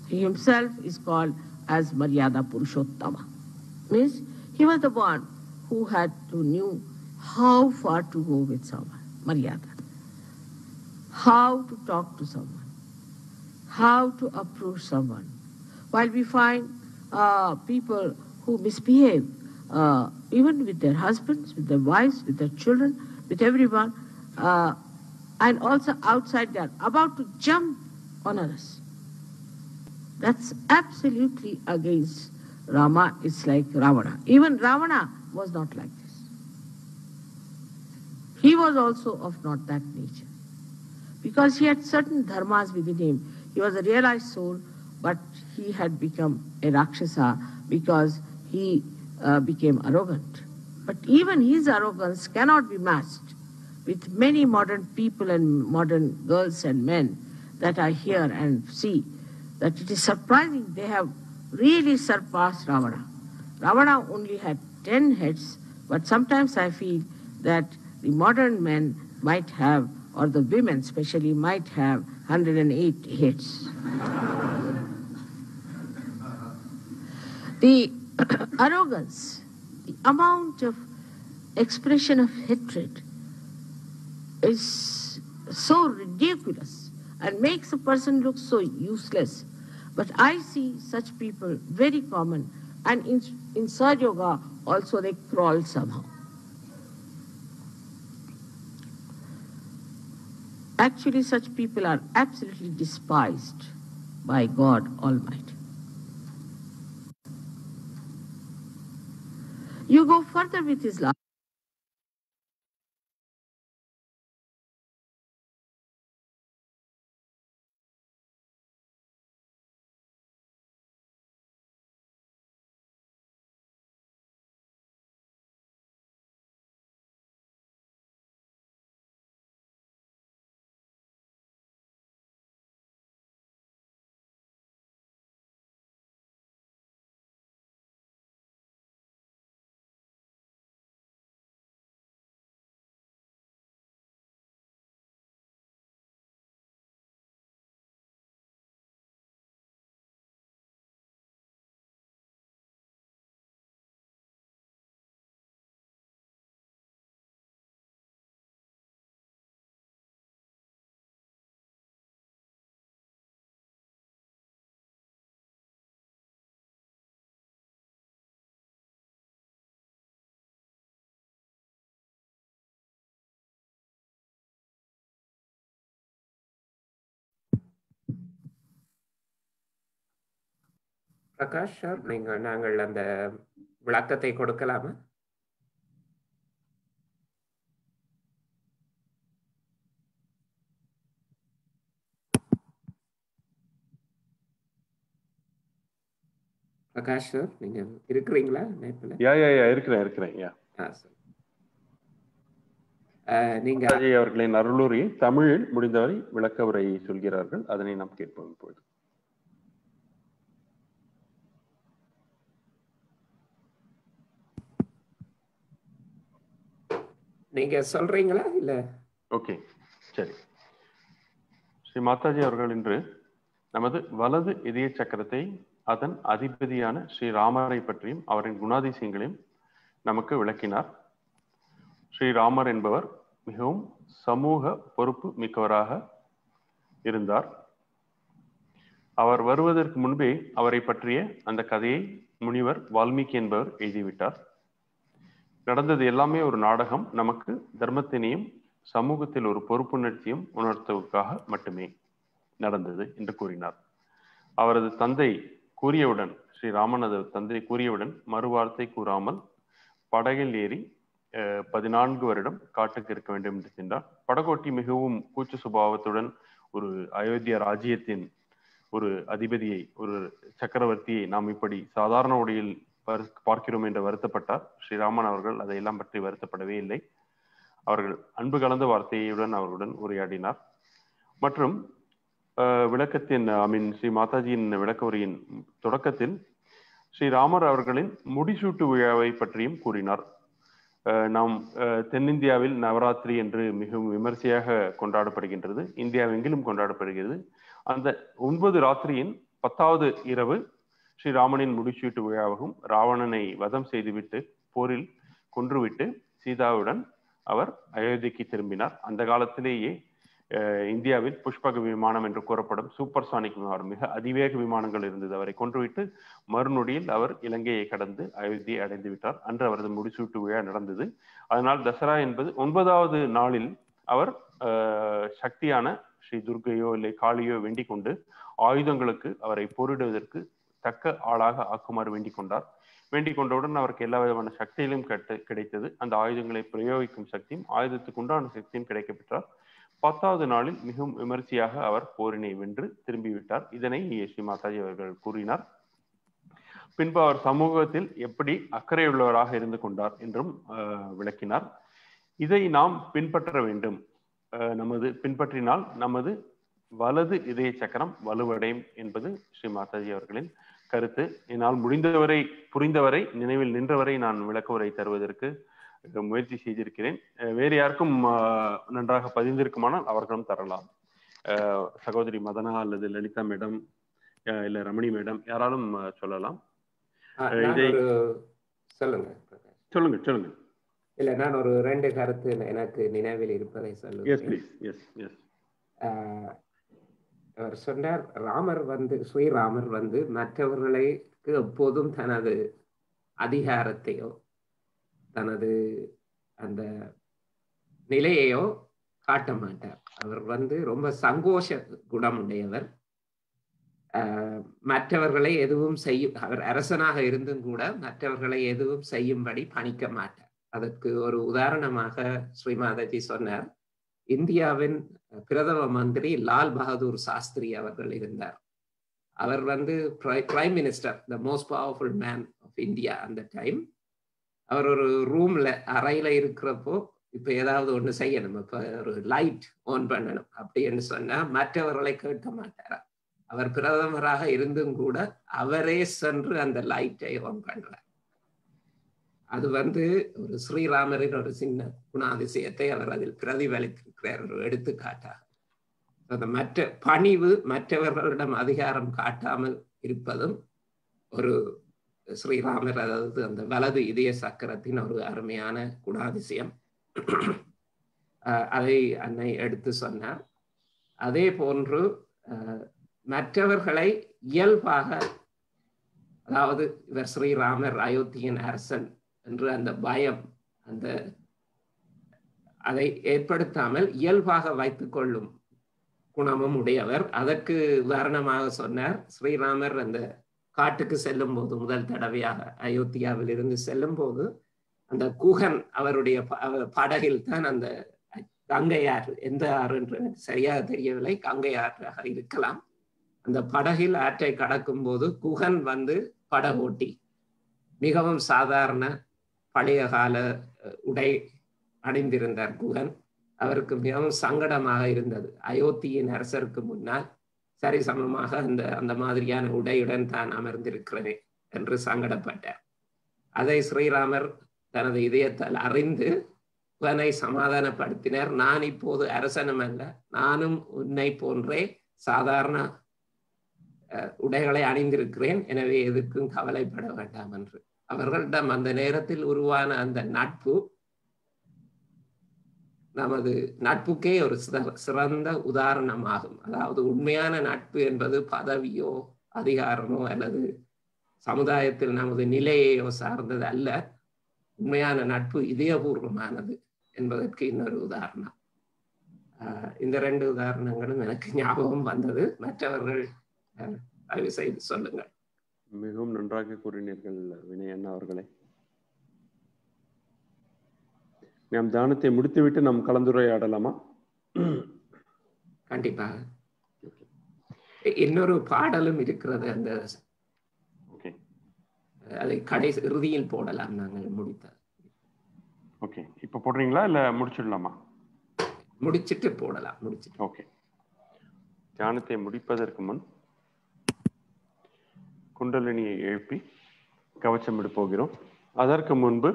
He himself is called as Maryada Purushottama. Means he was the one who knew how far to go with someone, Maryada. How to talk to someone, how to approach someone. While we find people who misbehave, even with their husbands, with their wives, with their children, with everyone, and also outside they are about to jump on others. That's absolutely against Rama. It's like Ravana. Even Ravana was not like this. He was also of not that nature. Because he had certain dharmas within him. He was a realized soul, but he had become a Rakshasa because he became arrogant. But even his arrogance cannot be matched with many modern people and modern girls and men that I hear and see, that it is surprising they have really surpassed Ravana. Ravana only had 10 heads, but sometimes I feel that the modern men might have, or the women especially, might have 108 heads. The arrogance, the amount of expression of hatred is so ridiculous and makes a person look so useless. But I see such people very common, and in Sahaja Yoga also they crawl somehow. Actually, such people are absolutely despised by God Almighty. You go further with his life. Prakash sir, நாங்கள் அந்த விளக்கத்தை கொடுக்கலாமா? Prakash sir, நீங்க இருக்கிறீங்களா? இருக்கிறேன். நீங்க அவர்களின் அருளுரை தமிழில் முடிந்தவரை விளக்க உரை சொல்கிறார்கள். அதனை நாம் கேட்போம் இப்பொழுது. நீங்க சொல்றீங்களா? இல்ல, ஓகே, சரி. ஸ்ரீ மாதாஜி அவர்கள் இன்று நமது வலது இதய சக்கரத்தை, அதன் அதிபதியான ஸ்ரீராமரை பற்றியும் அவரின் குணாதிசயங்களையும் நமக்கு விளக்கினார். ஸ்ரீராமர் என்பவர் மிகவும் சமூக பொறுப்பு மிக்கவராக இருந்தார். அவர் வருவதற்கு முன்பே அவரை பற்றிய அந்த கதையை முனிவர் வால்மீகி என்பவர் எழுதிவிட்டார். நடந்தது எல்லாமே ஒரு நாடகம், நமக்கு தர்மத்தினையும் சமூகத்தில் ஒரு பொறுப்புணர்ச்சியும் உணர்த்துவதற்காக மட்டுமே நடந்தது என்று கூறினார். அவரது தந்தை கூறியவுடன், ஸ்ரீராமனது தந்தை கூறியவுடன் மறுவார்த்தை கூறாமல் படகில் ஏறி 14 வருடம் காட்டுக்கு இருக்க வேண்டும் என்று சென்றார். படகோட்டி மிகவும் கூச்ச சுபாவத்துடன் ஒரு அயோத்தியா ராஜ்யத்தின் ஒரு அதிபதியை, ஒரு சக்கரவர்த்தியை நாம் இப்படி சாதாரண உடையில் பார்க்கிறோம் என்று வருத்தப்பட்டார். ஸ்ரீராமன் அவர்கள் அதையெல்லாம் பற்றி வருத்தப்படவே இல்லை. அவர்கள் அன்பு கலந்த வார்த்தையுடன் அவர்களுடன் உரையாடினார். மற்றும் விளக்கத்தின் ஸ்ரீ மாதாஜியின் விளக்க உரையின் தொடக்கத்தில் ஸ்ரீராமர் அவர்களின் முடிசூட்டு விழாவை பற்றியும் கூறினார். நாம் தென்னிந்தியாவில் நவராத்திரி என்று மிகவும் விமர்சையாக கொண்டாடப்படுகின்றது, இந்தியாவெங்கிலும் கொண்டாடப்படுகிறது. அந்த 9 ராத்திரியின் 10வது இரவு ஸ்ரீராமனின் முடிசூட்டு விழாவாகும். ராவணனை வதம் செய்துவிட்டு, போரில் கொன்றுவிட்டு சீதாவுடன் அவர் அயோத்திக்கு திரும்பினார். அந்த காலத்திலேயே இந்தியாவில் புஷ்பக விமானம் என்று கூறப்படும் சூப்பர்சானிக் விமானம், மிக அதிவேக விமானங்கள் இருந்தது. அவரை கொன்றுவிட்டு மறுநொடியில் அவர் இலங்கையை கடந்து அயோத்தியை அடைந்து விட்டார். அன்று அவரது முடிசூட்டு விழா நடந்தது. அதனால் தசரா என்பது 9வது நாளில் அவர் சக்தியான ஸ்ரீ துர்கையோ இல்லை காளியோ வேண்டிக் கொண்டு ஆயுதங்களுக்கு அவரை போரிடுவதற்கு தக்க ஆளாக ஆக்குமாறு வேண்டிக் கொண்டார். வேண்டிக் கொண்டவுடன் அவருக்கு எல்லா விதமான சக்தியிலும் கிடைத்தது. அந்த ஆயுதங்களை பிரயோகிக்கும் சக்தியும் ஆயுதத்துக்கு உண்டான சக்தியும் கிடைக்க பெற்றார். 10வது நாளில் மிகவும் விமர்சையாக அவர் போரினை வென்று திரும்பிவிட்டார். இதனை ஸ்ரீ மாதாஜி அவர்கள் கூறினார். பின்பு அவர் சமூகத்தில் எப்படி அக்கறையுள்ளவராக இருந்து கொண்டார் என்றும் விளக்கினார். இதை நாம் பின்பற்ற வேண்டும். பின்பற்றினால் நமது வலது இதய சக்கரம் வலுவடையும் என்பது ஸ்ரீ மாதாஜி அவர்களின் கருத்து. என்னால் முடிந்தவரை புரிந்தவரை நினைவில் நின்றவரை நான் விளக்க உரை தருவதற்கு முயற்சி செய்திருக்கிறேன். வேறு யாருக்கும் நன்றாக பதிந்திருக்குமானால் அவர்களும் தரலாம். சகோதரி மதனா அல்லது லலிதா மேடம் இல்ல ரமணி மேடம் யாராலும் சொல்லலாம். சொல்லுங்க சொல்லுங்க சொல்லுங்க. இல்ல, நான் ஒரு 2 கருத்து எனக்கு நினைவில் இருப்பதை சொல்லுவேன். அவர் சொன்னார், ஸ்ரீராமர் மற்றவர்களுக்கு எப்போதும் தனது அதிகாரத்தையோ தனது அந்த நிலையையோ காட்ட மாட்டார். அவர் ரொம்ப சங்கோஷ குணம் உடையவர். மற்றவர்களை எதுவும் அவர் அரசனாக இருந்தும் கூட மற்றவர்களை எதுவும் செய்யும்படி பணிக்க மாட்டார். அதற்கு ஒரு உதாரணமாக ஸ்ரீ மாதாஜி சொன்னார், இந்தியாவின் பிரதம மந்திரி லால் பகதூர் சாஸ்திரி அவர்கள் இருந்தார். அவர் prime minister, the most powerful man of India அந்த டைம். அவர் ஒரு ரூம்ல அறையில இருக்கிறப்போ இப்ப ஏதாவது ஒண்ணு செய்யணும், இப்ப ஒரு லைட் ஆன் பண்ணணும் அப்படின்னு சொன்னா மற்றவர்களை கேட்க மாட்டாரா. அவர் பிரதமராக இருந்தும் கூட அவரே சென்று அந்த லைட்டை ஆன் பண்றார். அது ஒரு ஸ்ரீராமரின் ஒரு சின்ன குணாதிசயத்தை அவர் அதில் பிரதிபலித்திருக்கிறார், ஒரு எடுத்துக்காட்டாக. அந்த பணிவு, மற்றவர்களிடம் அதிகாரம் காட்டாமல் இருப்பதும் ஒரு ஸ்ரீராமர், அதாவது அந்த வலது இதய சக்கரத்தின் ஒரு அருமையான குணாதிசயம். அதை அன்னை எடுத்து சொன்னார். அதே போன்று மற்றவர்களை இயல்பாக, அதாவது இவர் ஸ்ரீராமர் அயோத்தியின் அரசன் என்று அந்த பயம் அதை ஏற்படுத்தாமல் இயல்பாக வைத்துக் கொள்ளும் குணமும் உடையவர். அதற்கு உதாரணமாக சொன்னார், ஸ்ரீராமர் அந்த காட்டுக்கு செல்லும் போது, முதல் தடவையாக அயோத்தியாவில் இருந்து செல்லும் போது, அந்த குகன் அவருடைய படகில் தான் அந்த கங்கை ஆறு, எந்த ஆறு என்று சரியாக தெரியவில்லை, கங்கை ஆறாக இருக்கலாம், அந்த படகில் ஆற்றை கடக்கும் போது குகன் படகோட்டி மிகவும் சாதாரண பழைய கால உடை அணிந்திருந்தார் குகன். அவருக்கு மிகவும் சங்கடமாக இருந்தது. அயோத்தியின் அரசருக்கு முன்னால் சரிசமமாக அந்த மாதிரியான உடையுடன் தான் அமர்ந்திருக்கிறேன் என்று சங்கடப்பட்டார். அதை ஸ்ரீராமர் தனது இதயத்தால் அறிந்து குகனை சமாதானப்படுத்தினார். நான் இப்போது அரசனும் அல்ல, நானும் உன்னை போன்றே சாதாரண உடைகளை அணிந்திருக்கிறேன், எனவே எதுக்கும் கவலைப்பட வேண்டாம் என்று. அவர்களிடம் அந்த நேரத்தில் உருவான அந்த நட்பு நமது நட்புக்கே ஒரு சிறந்த உதாரணமாகும். அதாவது உண்மையான நட்பு என்பது பதவியோ அதிகாரமோ அல்லது சமுதாயத்தில் நமது நிலையையோ சார்ந்தது அல்ல. உண்மையான நட்பு இதயபூர்வமானது என்பதற்கு இன்னொரு உதாரணம். இந்த 2 உதாரணங்களும் எனக்கு ஞாபகம் வந்தது. மற்றவர்கள் தயவு செய்து சொல்லுங்கள். மிகவும் நன்றாக கூறினீர்கள் வினயன் அவர்களே. நாம் தானத்தை முடித்துவிட்டு நாம் கலந்துரையாடலாமா? கண்டிப்பாக. இன்னொரு பாடலும் இருக்கிறது, அந்த அதை கடைசி இறுதியில் போடலாம் நாங்கள் முடித்த. ஓகே, இப்ப போடுறீங்களா இல்ல முடிச்சிடலாமா? முடிச்சிட்டு போடலாம். முடிச்சிட்டு. ஓகே. தியானத்தை முடிப்பதற்கு முன் குண்டலினியை எழுப்பி கவச்சமிட போகிறோம். அதற்கு முன்பு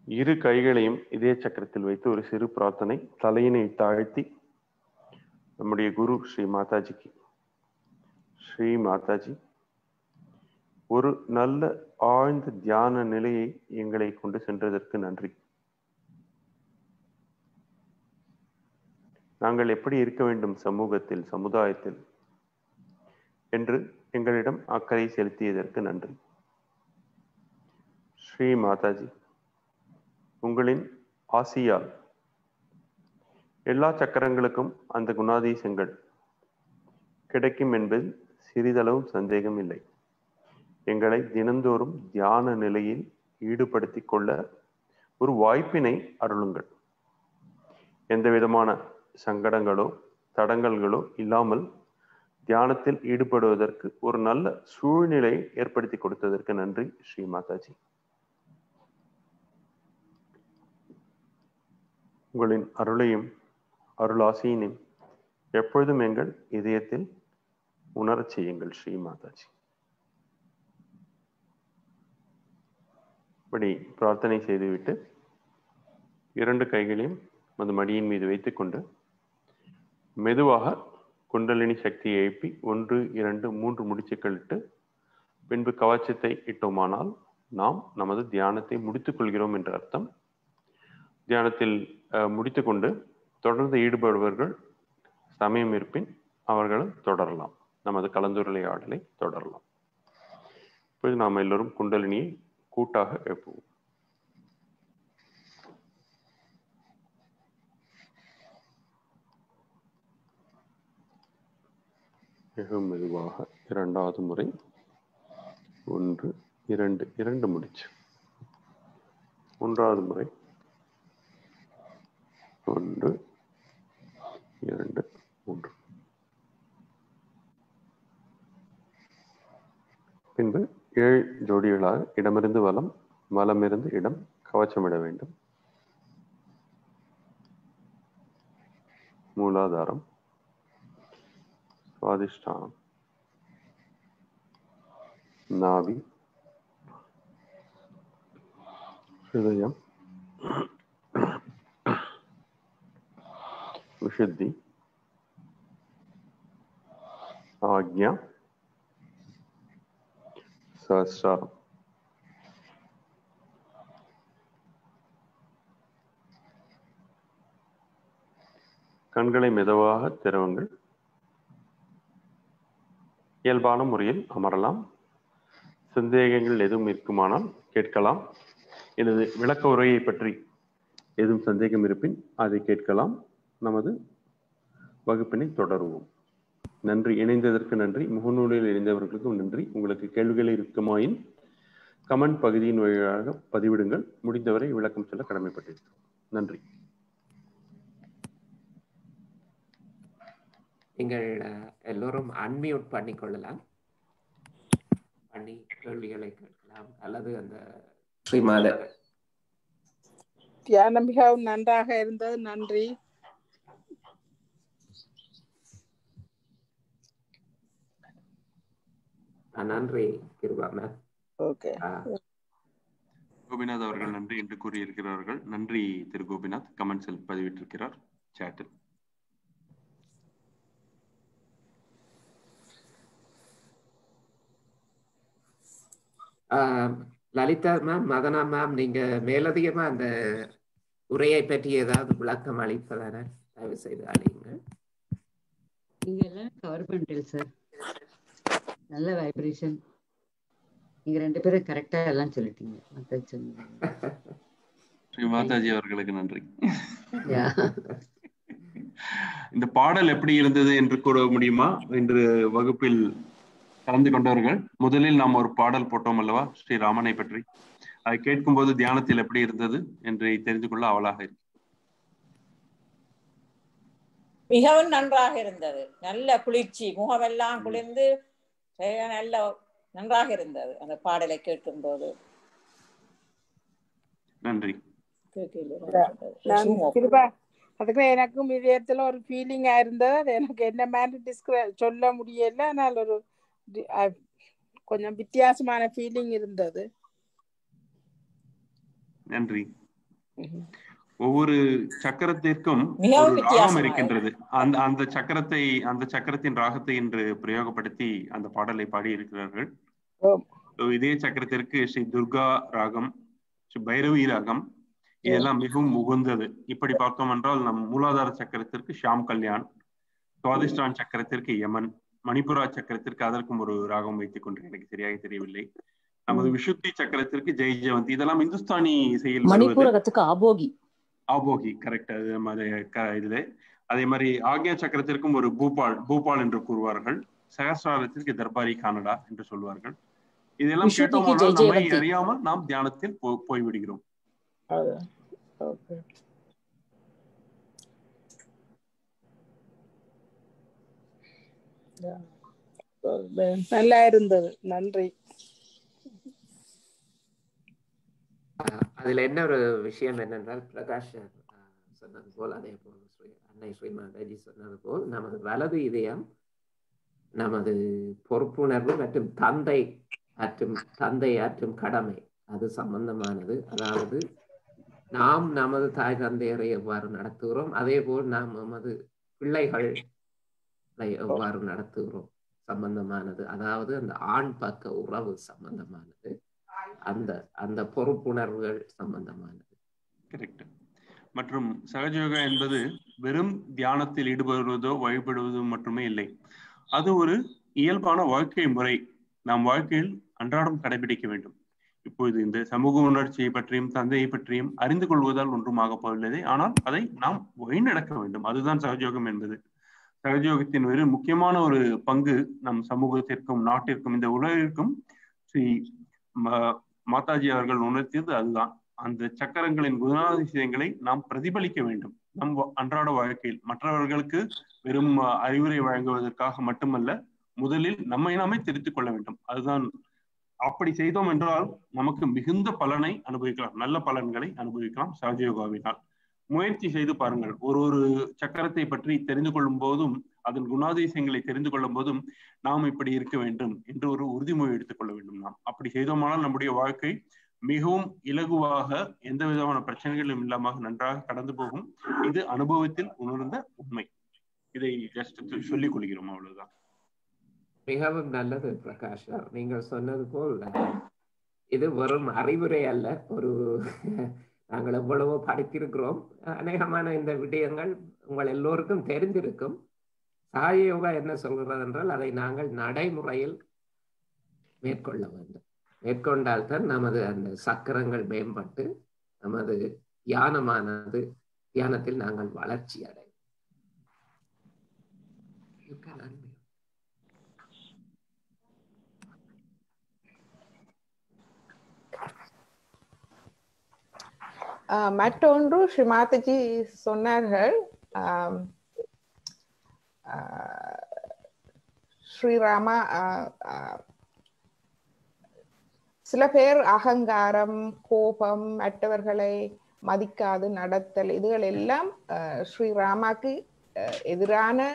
இரு கைகளையும் இதய சக்கரத்தில் வைத்து ஒரு சிறு பிரார்த்தனை. தலையினை தாழ்த்தி நம்முடைய குரு ஸ்ரீ மாதாஜிக்கு, ஸ்ரீ மாதாஜி, ஒரு நல்ல ஆழ்ந்த தியான நிலையை எங்களை கொண்டு சென்றதற்கு நன்றி. நாங்கள் எப்படி இருக்க வேண்டும் சமூகத்தில், சமுதாயத்தில் என்று எங்களிடம் அக்கறை செலுத்தியதற்கு நன்றி. ஸ்ரீ மாதாஜி, உங்களின் ஆசியால் எல்லா சக்கரங்களுக்கும் அந்த குணாதீசங்கள் கிடைக்கும் என்பதில் சிறிதளவும் சந்தேகம் இல்லை. எங்களை தினந்தோறும் தியான நிலையில் ஈடுபடுத்திக் கொள்ள ஒரு வாய்ப்பினை அருளுங்கள். எந்த விதமான சங்கடங்களோ தடங்கல்களோ இல்லாமல் தியானத்தில் ஈடுபடுவதற்கு ஒரு நல்ல சூழ்நிலை ஏற்படுத்தி கொடுத்ததற்கு நன்றி ஸ்ரீ மாதாஜி. உங்களின் அருளையும் அருளாசியினையும் எப்பொழுதும் எங்கள் இதயத்தில் உணரச் செய்யுங்கள் ஸ்ரீ மாதாஜி. இப்படி பிரார்த்தனை செய்துவிட்டு 2 கைகளையும் அந்த மடியின் மீது வைத்துக்கொண்டு மெதுவாக குண்டலினி சக்தியை எழுப்பி 1, 2, 3 முடிச்சுக்கள் இட்டு பின்பு கவச்சத்தை இட்டோமானால் நாம் நமது தியானத்தை முடித்துக் கொள்கிறோம் என்ற அர்த்தம். தியானத்தில் முடித்துக்கொண்டு தொடர்ந்து ஈடுபடுபவர்கள் சமயம் இருப்பின் அவர்களும் தொடரலாம், நமது கலந்துரையாடலை தொடரலாம். இப்போது நாம் எல்லோரும் குண்டலினியை கூட்டாக எழுப்புவோம். மிக மெதுவாக 2வது முறை 1, 2, 2 முடிச்சு. 1வது முறை 1, 2, 3. பின்பு 7 ஜோடிகளாக இடமிருந்து வலம், வலமிருந்து இடம் கவச்சமிட வேண்டும். மூலாதாரம், சுவாதிஷ்டானம், நாவி, ஹிருதயம், விஷுத்தி, ஆக்ஞா, சஹஸ்ராரம். கண்களை மெதுவாக திறவுங்கள். இயல்பான முறையில் அமரலாம். சந்தேகங்கள் எதுவும் இருக்குமானால் கேட்கலாம். எனது விளக்க உரையை பற்றி எதுவும் சந்தேகம் இருப்பின் அதை கேட்கலாம். நமது வகுப்பினை தொடருவோம். நன்றி. இணைந்ததற்கு நன்றி. முகநூலில் இணைந்தவர்களுக்கும் நன்றி. உங்களுக்கு கேள்விகள் இருக்குமாயின் கமெண்ட் பகுதியின் வழியாக பதிவிடுங்கள். முடிந்தவரை விளக்கம் சொல்ல கடமைப்பட்டிருக்கிறோம். நன்றி. நீங்கள் எல்லோரும் அன்மியூட் பண்ணிக்கொள்ளலாம். பண்ணி கேள்விகளை கேட்கலாம் அல்லது அந்த ஸ்ரீமாத தியானம் மிகவும் நன்றாக இருந்தது. நன்றி. நன்றி கிருபாமா. ஓகே. கோபிநாத் அவர்கள் நன்றி என்று கூறியிருக்கிறார்கள். நன்றி திரு கோபிநாத். கமெண்ட்ஸில் பதிவிட்டிருக்கிறார் சாட்டில். லலிதா மேம், மதனா மேம், நீங்க மேலதிகமா அந்த உரையை பற்றி ஏதாவது விளக்கம் அளிப்பதான தயவு செய்து அழைங்க. நீங்க எல்லாம் கவர் பண்ணிட்டீங்க சார். நல்ல வைப்ரேஷன். நீங்க 2 பேரும் கரெக்டா எல்லாம் சொல்லிட்டீங்க. ஸ்ரீ மாதாஜி அவர்களுக்கு நன்றி. இந்த பாடல் எப்படி இருந்தது என்று கூற முடியுமா? இன்று வகுப்பில் கலந்து கொண்டவர்கள் முதலில் நாம் ஒரு பாடல் போட்டோம் அல்லவா, ஸ்ரீ ராமனை பற்றி. அதை கேட்கும் போது தியானத்தில் எப்படி இருந்தது என்று தெரிந்து கொள்ள அவளாக இருக்கு. மிகவும் நன்றாக இருந்தது. நல்ல குளிர்ச்சி, முகமெல்லாம் குளிர்ந்து நல்ல நன்றாக இருந்தது அந்த பாடலை கேட்கும் போது. நன்றி. அதுக்கு எனக்கும் இதயத்துல ஒரு ஃபீலிங்கா இருந்தது. அது எனக்கு என்ன மாதிரி சொல்ல முடியல. ஆனால் ஒரு கொஞ்சம் வித்தியாசமான ஃபீலிங் இருந்தது. நன்றி. ஒவ்வொரு சக்கரத்திற்கும் ஒரு ராகம் இருக்கின்றது. அந்த சக்கரத்தின் ராகத்தை இன்று பிரயோகப்படுத்தி அந்த பாடலை பாடி இருக்கிறார்கள். இதே சக்கரத்திற்கு ஸ்ரீ துர்கா ராகம், ஸ்ரீ பைரவி ராகம், இதெல்லாம் மிகவும் உகந்தது. இப்படி பார்த்தோம் என்றால் நம் மூலாதார சக்கரத்திற்கு ஷாம் கல்யாண், சுவாதிஷ்டான் சக்கரத்திற்கு யமன், மணிப்புரா சக்கரத்திற்கு அதற்கும் ஒரு ராகம் வைத்துக் கொண்டு எனக்கு சரியாக தெரியவில்லை. நமது விசுத்தி சக்கரத்திற்கு ஜெய் ஜெயவந்தி. இதெல்லாம் இந்துஸ்தானி இசையில் மணிப்பூரகத்துக்கு ஆபோகி. ஆபோகி கரெக்ட். அது இதுல அதே மாதிரி ஆக்ஞா சக்கரத்திற்கும் ஒரு பூபால் என்று கூறுவார்கள். சகஸ்ராரத்திற்கு தர்பாரி கானடா என்று சொல்வார்கள். இதெல்லாம் கேட்டோமானால் நம்மை அறியாமல் நாம் தியானத்தில் போய்விடுகிறோம். நல்லா இருந்தது, நன்றி. அதுல என்ன ஒரு விஷயம் என்னென்றால் பிரகாஷ் சொன்னது போல், அதே போல் அன்னை ஸ்ரீமாதாஜி சொன்னது போல், நமது வலது இதயம் நமது பொறுப்புணர்வு மற்றும் தந்தை ஆற்றும் கடமை அது சம்பந்தமானது. அதாவது நாம் நமது தாய் தந்தையரை எவ்வாறு நடத்துகிறோம், அதே போல் நாம் நமது பிள்ளைகளை எவ்வாறு நடத்துகிறோம் சம்பந்தமானது. அதாவது அந்த ஆண் பக்க உறவு சம்பந்தமானது, அந்த பொறுப்புணர்வுகள் சம்பந்தமானது. கரெக்ட். மற்றும் சகஜயோகா என்பது வெறும் தியானத்தில் ஈடுபடுவதோ வழிபடுவதோ மட்டுமே இல்லை. அது ஒரு இயல்பான வாழ்க்கை முறை. நாம் வாழ்க்கையில் அன்றாடம் கடைபிடிக்க வேண்டும். இப்பொழுது இந்த சமூக உணர்ச்சியை பற்றியும் தந்தையை பற்றியும் அறிந்து கொள்வதால் ஒன்றும் ஆகப் போவதில்லை. ஆனால் அதை நாம் வழிநடக்க வேண்டும். அதுதான் சகஜயோகம் என்பது. சகஜயோகத்தின் ஒரு முக்கியமான ஒரு பங்கு நம் சமூகத்திற்கும் நாட்டிற்கும் இந்த உலகிற்கும் ஸ்ரீ மாதாஜி அவர்கள் உணர்த்தியது அதுதான். அந்த சக்கரங்களின் குணாதிசயங்களை நாம் பிரதிபலிக்க வேண்டும் நம் அன்றாட வாழ்க்கையில். மற்றவர்களுக்கு வெறும் அறிவுரை வழங்குவதற்காக மட்டுமல்ல, முதலில் நம்மை நாமே திருத்திக் கொள்ள வேண்டும். அதுதான். அப்படி செய்தோம் என்றால் நமக்கு மிகுந்த பலனை அனுபவிக்கலாம், நல்ல பலன்களை அனுபவிக்கலாம் சகஜயோகாவினால். முயற்சி செய்து பாருங்கள். ஒரு சக்கரத்தை பற்றி தெரிந்து கொள்ளும் போதும் அதன் குணாதிசயங்களை தெரிந்து கொள்ளும் போதும் நாம் இப்படி இருக்க வேண்டும் என்று ஒரு உறுதிமொழி எடுத்துக்கொள்ள வேண்டும். நாம் அப்படி செய்தோமானால் நம்முடைய வாழ்க்கை மிகவும் இலகுவாக, எந்த விதமான பிரச்சனைகளும் இல்லாமல் நன்றாக கடந்து போகும். இது அனுபவத்தில் உணர்ந்த உண்மை. இதை ஜஸ்ட் சொல்லிக் கொள்கிறோம், அவ்வளவுதான். மிகவும் நல்லது பிரகாஷ். நீங்கள் சொன்னது போல் இது வெறும் அறிவுரை அல்ல. நாங்கள் எவ்வளவோ படித்திருக்கிறோம். அநேகமான இந்த விடயங்கள் உங்கள் எல்லோருக்கும் தெரிந்திருக்கும். சகஜயோகா என்ன சொல்கிறது என்றால், அதை நாங்கள் நடைமுறையில் மேற்கொள்ள வேண்டும். மேற்கொண்டால்தான் நமது அந்த சக்கரங்கள் மேம்பட்டு நமது தியானத்தில் நாங்கள் வளர்ச்சி அடையும். மற்றொன்று ஸ்ரீமாதாஜி சொன்னார்கள், ஸ்ரீராமா சில பேர் அகங்காரம், கோபம், மற்றவர்களை மதிக்காது நடத்தல், இதுகள் எல்லாம் ஸ்ரீராமாக்கு எதிரான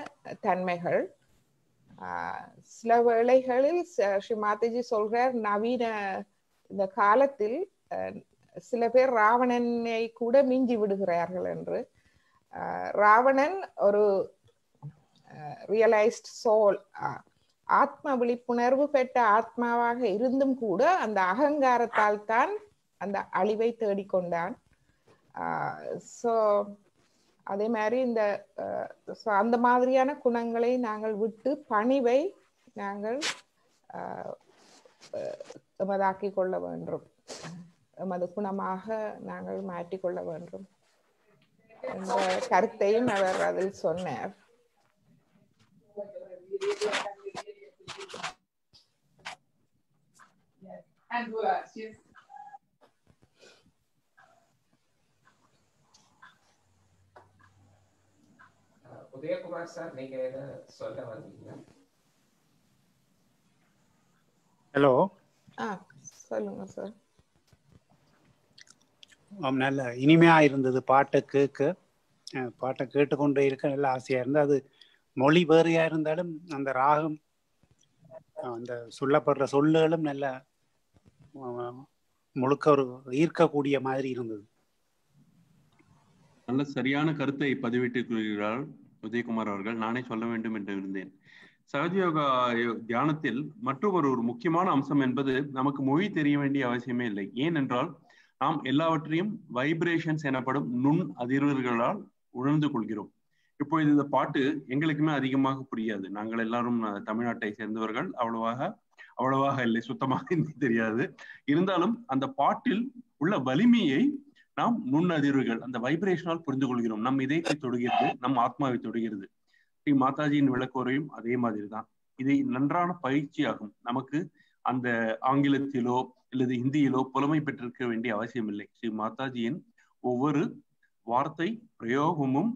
தன்மைகள். சில வேளைகளில் ஸ்ரீமாதாஜி சொல்றார், நவீன இந்த காலத்தில் சில பேர் ராவணனை கூட மிஞ்சி விடுகிறார்கள் என்று. ராவணன் ஒரு ரியலைஸ்ட் சோல், ஆத்ம விழிப்புணர்வு பெற்ற ஆத்மாவாக இருந்தும் கூட அந்த அகங்காரத்தால் தான் அந்த அழிவை தேடிக்கொண்டான். ஸோ அதே மாதிரி அந்த மாதிரியான குணங்களை நாங்கள் விட்டு பணிவை நாங்கள் எமதாக்கி கொள்ள வேண்டும், எமது குணமாக நாங்கள் மாற்றிக்கொள்ள வேண்டும் என்ற கருத்தையும் அவர் அதில் சொன்னார். உதயகுமார் சார், நீங்க என்ன சொல்ல வந்தீங்க? ஹலோ, சொல்லுங்க சார். நல்ல இனிமையா இருந்தது பாட்டை கேட்டுக்கொண்டே இருக்க நல்ல ஆசையா இருந்தது. அது மொழி வேறையா இருந்தாலும் அந்த ராகம், அந்த சொல்லப்படுற சொல்லுகளும் நல்ல முழுக்க ஒரு ஈர்க்கக்கூடிய மாதிரி இருந்தது. நல்ல சரியான கருத்தை பதிவிட்டுக் கொள்கிறார் உதயகுமார் அவர்கள். நானே சொல்ல வேண்டும் என்று இருந்தேன். சகஜயோகா தியானத்தில் மற்றொரு ஒரு முக்கியமான அம்சம் என்பது, நமக்கு மொழி தெரிய வேண்டிய அவசியமே இல்லை. ஏனென்றால் நாம் எல்லாவற்றையும் வைப்ரேஷன்ஸ் எனப்படும் நுண் அதிர்வுகளால் உணர்ந்து கொள்கிறோம். இப்பொழுது இந்த பாட்டு எங்களுக்குமே அதிகமாக புரியாது. நாங்கள் எல்லாரும் தமிழ்நாட்டை சேர்ந்தவர்கள், அவ்வளவாக இல்லை, சுத்தமாக ஹிந்தி தெரியாது. இருந்தாலும் அந்த பாட்டில் உள்ள வலிமையை நாம் நுண் அதிர்வுகள், அந்த வைப்ரேஷனால் புரிந்து கொள்கிறோம். நம் இதயத்தை தொடுகிறது, நம் ஆத்மாவை தொடுகிறது. ஸ்ரீ மாதாஜியின் விளக்குரையும் அதே மாதிரி தான். இதை நன்றான பயிற்சியாகும். நமக்கு அந்த ஆங்கிலத்திலோ அல்லது ஹிந்தியிலோ புலமை பெற்றிருக்க வேண்டிய அவசியம் இல்லை. ஸ்ரீ மாதாஜியின் ஒவ்வொரு வார்த்தை பிரயோகமும்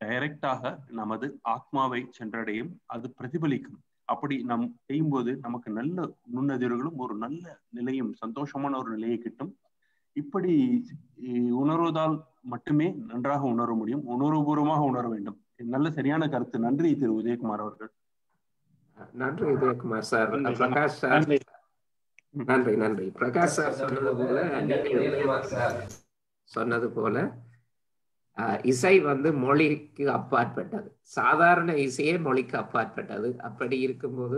டைரக்டாக நமது ஆத்மாவை சென்றடையும், அது பிரதிபலிக்கும். அப்படி நாம் செய்யும்போது நமக்கு நல்ல நுண்ணதிர்வுகளும் ஒரு நல்ல நிலையும் சந்தோஷமான ஒரு நிலையை கிட்டும். இப்படி உணர்வதால் மட்டுமே நன்றாக உணர முடியும். உணர்வுபூர்வமாக உணர வேண்டும். நல்ல சரியான கருத்து. நன்றி திரு உதயகுமார் அவர்கள். நன்றி உதயகுமார் சார். பிரகாஷ் சார் நன்றி. நன்றி பிரகாஷ் சார் சொன்னது போல இசை மொழிக்கு அப்பாற்பட்டது. சாதாரண இசையே மொழிக்கு அப்பாற்பட்டது. அப்படி இருக்கும்போது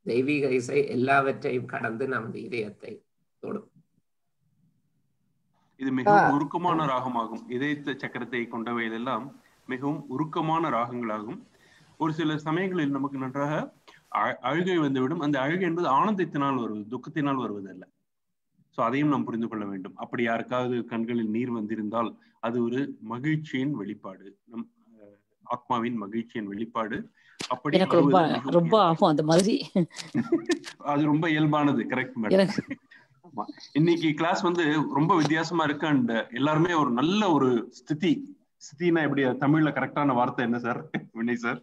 தெய்வீக இசை எல்லாவற்றையும் கடந்து நமது இதயத்தை தொடும். இது மிகவும் உருக்கமான ராகமாகும். இதய சக்கரத்தை கொண்டவையெல்லாம் மிகவும் உருக்கமான ராகங்களாகும். ஒரு சில சமயங்களில் நமக்கு நன்றாக அழுகை வந்துவிடும். அந்த அழுகை என்பது ஆனந்தத்தினால் வருவது, துக்கத்தினால் வருவதல்ல. ஸோ அதையும் நாம் புரிந்து கொள்ள வேண்டும். அப்படி யாருக்காவது கண்களில் நீர் வந்திருந்தால் அது ஒரு மகிழ்ச்சியின் வெளிப்பாடு, நம் ஆத்மாவின் மகிழ்ச்சியின் வெளிப்பாடு. அப்படி ரொம்ப ஆகும் அந்த மாதிரி. அது ரொம்ப இயல்பானது. Correct madam. இன்னைக்கு கிளாஸ் ரொம்ப வித்தியாசமா இருக்கு. அண்ட் எல்லாருமே ஒரு நல்ல ஒரு ஸ்திதினா எப்படி தமிழ்ல கரெக்டான வார்த்தை என்ன சார்? வினய் சார்,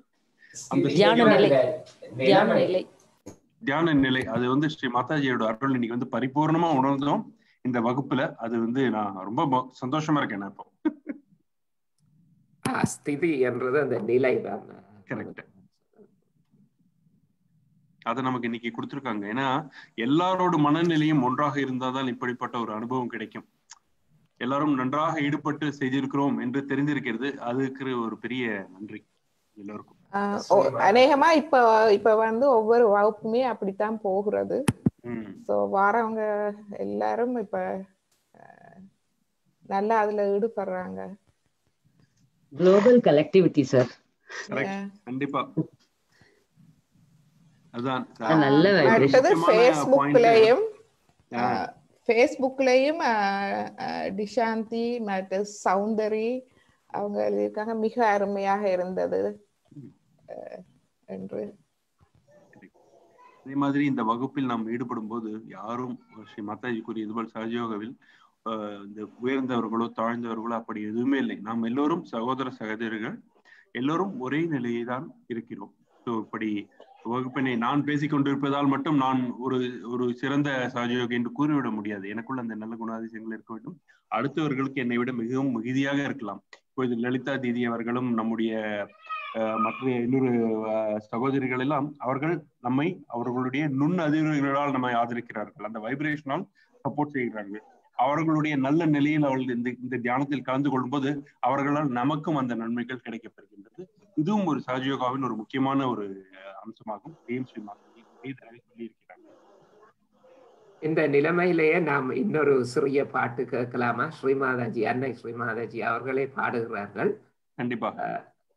தியான நிலை. அது ஸ்ரீ மாதாஜியோட அருள் இன்னைக்கு பரிபூர்ணமா உணர்ந்தோம் இந்த வகுப்புல. அது நான் ரொம்ப சந்தோஷமா இருக்கேன். இப்போ ஸ்திதி என்றது அந்த நிலை தான். கரெக்ட். அதை நமக்கு இன்னைக்கு கொடுத்துருக்காங்க. ஏன்னா எல்லாரோட மனநிலையும் ஒன்றாக இருந்தால்தான் இப்படிப்பட்ட ஒரு அனுபவம் கிடைக்கும். எல்லாரும் நன்றாக ஈடுபட்டு செய்திருக்கிறோம் என்று தெரிந்திருக்கிறது. அதுக்கு ஒரு பெரிய நன்றி எல்லாருக்கும். அநேகமா இப்ப ஒவ்வொரு வகுப்புமே அப்படித்தான் போகிறது. வாரவங்க எல்லாரும் இப்ப நல்லா அதுல ஈடுபடுறாங்க. Global collectivity sir. கண்டிப்பா. அதான் ஃபேஸ்புக்லயும் டிஷாந்தி மற்றும் சௌந்தரி அவங்க எழுதியிருக்காங்க, மிக அருமையாக இருந்தது என்று. அதே மாதிரி இந்த வகுப்பில் நாம் ஈடுபடும் போது யாரும் ஸ்ரீ மாதாஜி கூறியது போல் சகஜயோகவில் இந்த உயர்ந்தவர்களோ தாழ்ந்தவர்களோ அப்படி எதுவுமே இல்லை. நாம் எல்லோரும் சகோதர சகோதரிகள், எல்லோரும் ஒரே நிலையை தான் இருக்கிறோம். ஸோ இப்படி வகுப்பினை நான் பேசிக்கொண்டிருப்பதால் மட்டும் நான் ஒரு சிறந்த சகஜயோகி என்று கூறிவிட முடியாது. எனக்குள்ள அந்த நல்ல குணாதிசயங்கள் இருக்க வேண்டும். அடுத்தவர்களுக்கு என்னை விட மிகவும் மிகுதியாக இருக்கலாம். இப்பொழுது லலிதா தீதி அவர்களும் நம்முடைய மற்ற இன்னொரு சகோதரிகள் எல்லாம் அவர்கள் நம்மை அவர்களுடைய நுண் அதிர்வுகளால் நம்மை ஆதரிக்கிறார்கள், அந்த வைப்ரேஷனால் சப்போர்ட் செய்கிறார்கள். அவர்களுடைய நல்ல நிலையில் அவர்கள் இந்த தியானத்தில் கலந்து கொள்ளும்போது அவர்களால் நமக்கும் அந்த நன்மைகள் கிடைக்கப்பெறுகின்றது. இதுவும் ஒரு சகஜயோகாவின் ஒரு முக்கியமான ஒரு அம்சமாகும். சொல்லியிருக்கிறாங்க. இந்த நிலைமையிலேயே நாம் இன்னொரு சிறிய பாட்டு கேட்கலாமா? ஸ்ரீமாதாஜி, அன்னை ஸ்ரீமாதாஜி அவர்களே பாடுகிறார்கள். கண்டிப்பாக.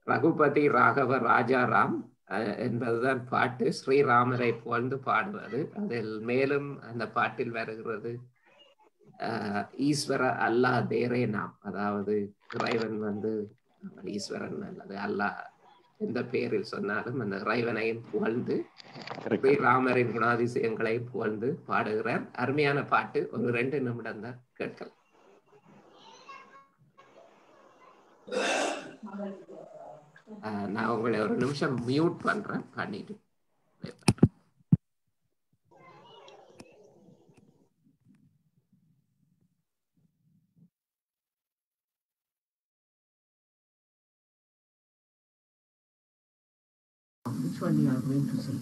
ரகுபதி ராகவ ராஜாராம் என்பதுதான் பாட்டு. ஸ்ரீராமரை புகழ்ந்து பாடுவது. அதில் மேலும் அந்த பாட்டில் வருகிறது ஈஸ்வர அல்லாஹ் தேரே நாம், அதாவது இறைவன் ஈஸ்வரன் அல்லது அல்லாஹ் எந்த பெயரில் சொன்னாலும் அந்த இறைவனையும் புகழ்ந்து ஸ்ரீராமரின் குணாதிசயங்களையும் புகழ்ந்து பாடுகிறார். அருமையான பாட்டு. ஒரு 2 நிமிடம் தான் கேட்கலாம். நான் உங்களை ஒரு நிமிஷம் மியூட் பண்றேன், பண்ணிட்டு which one you are going to say?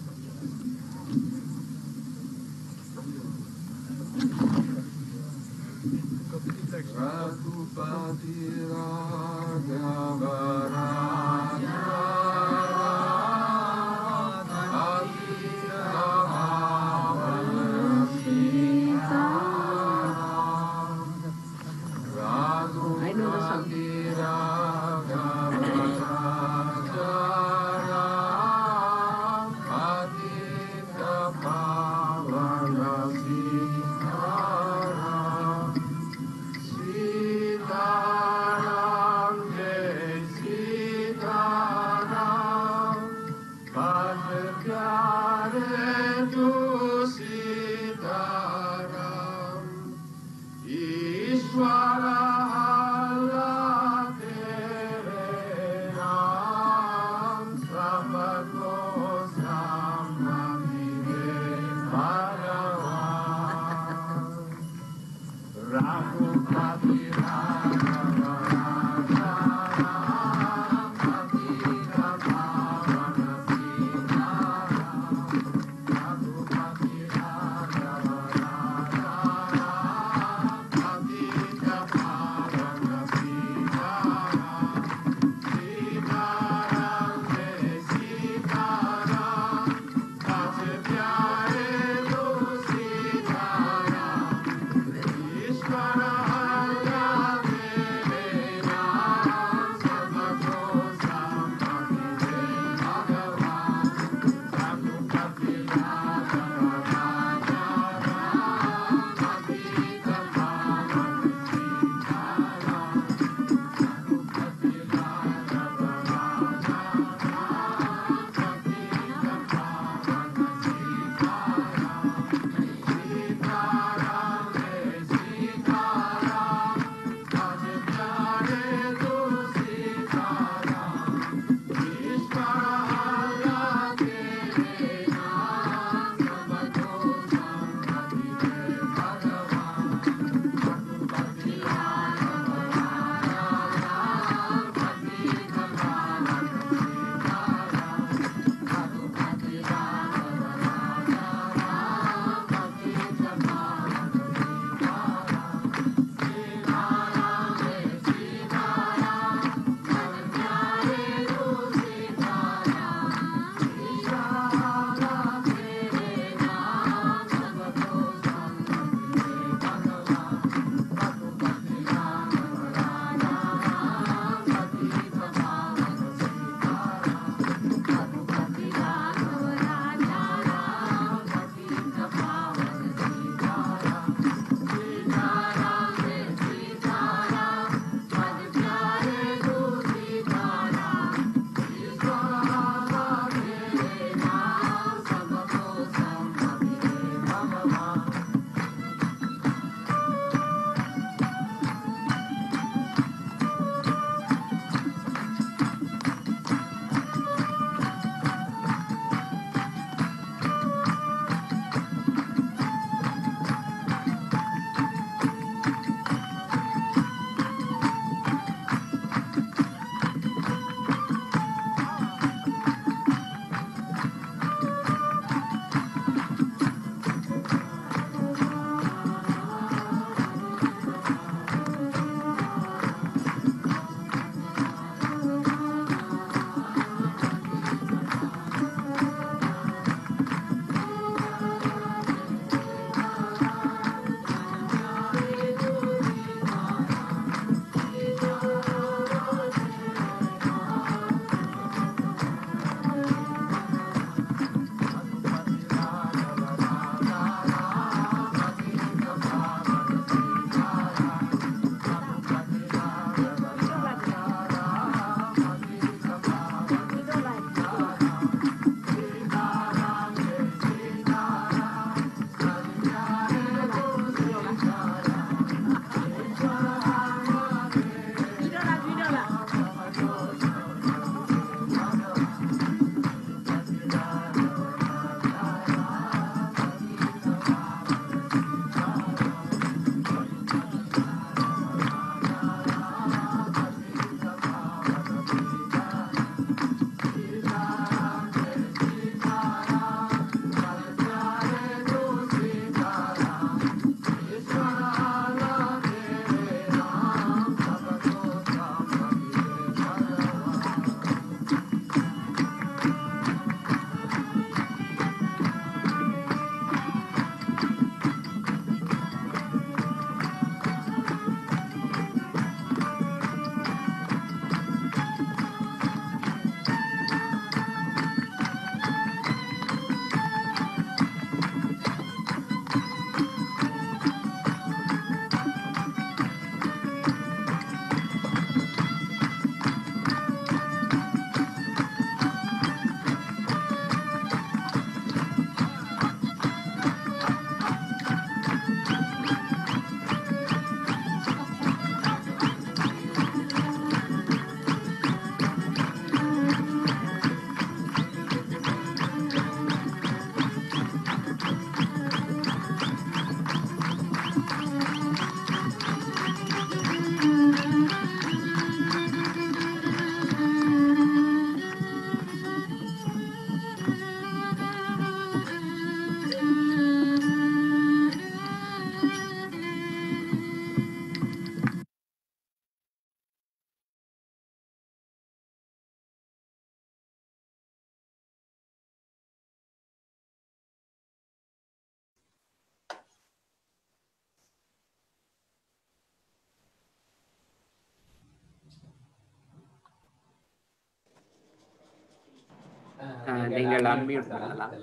நீங்கள் அன்மியூட் பண்ணலாம்.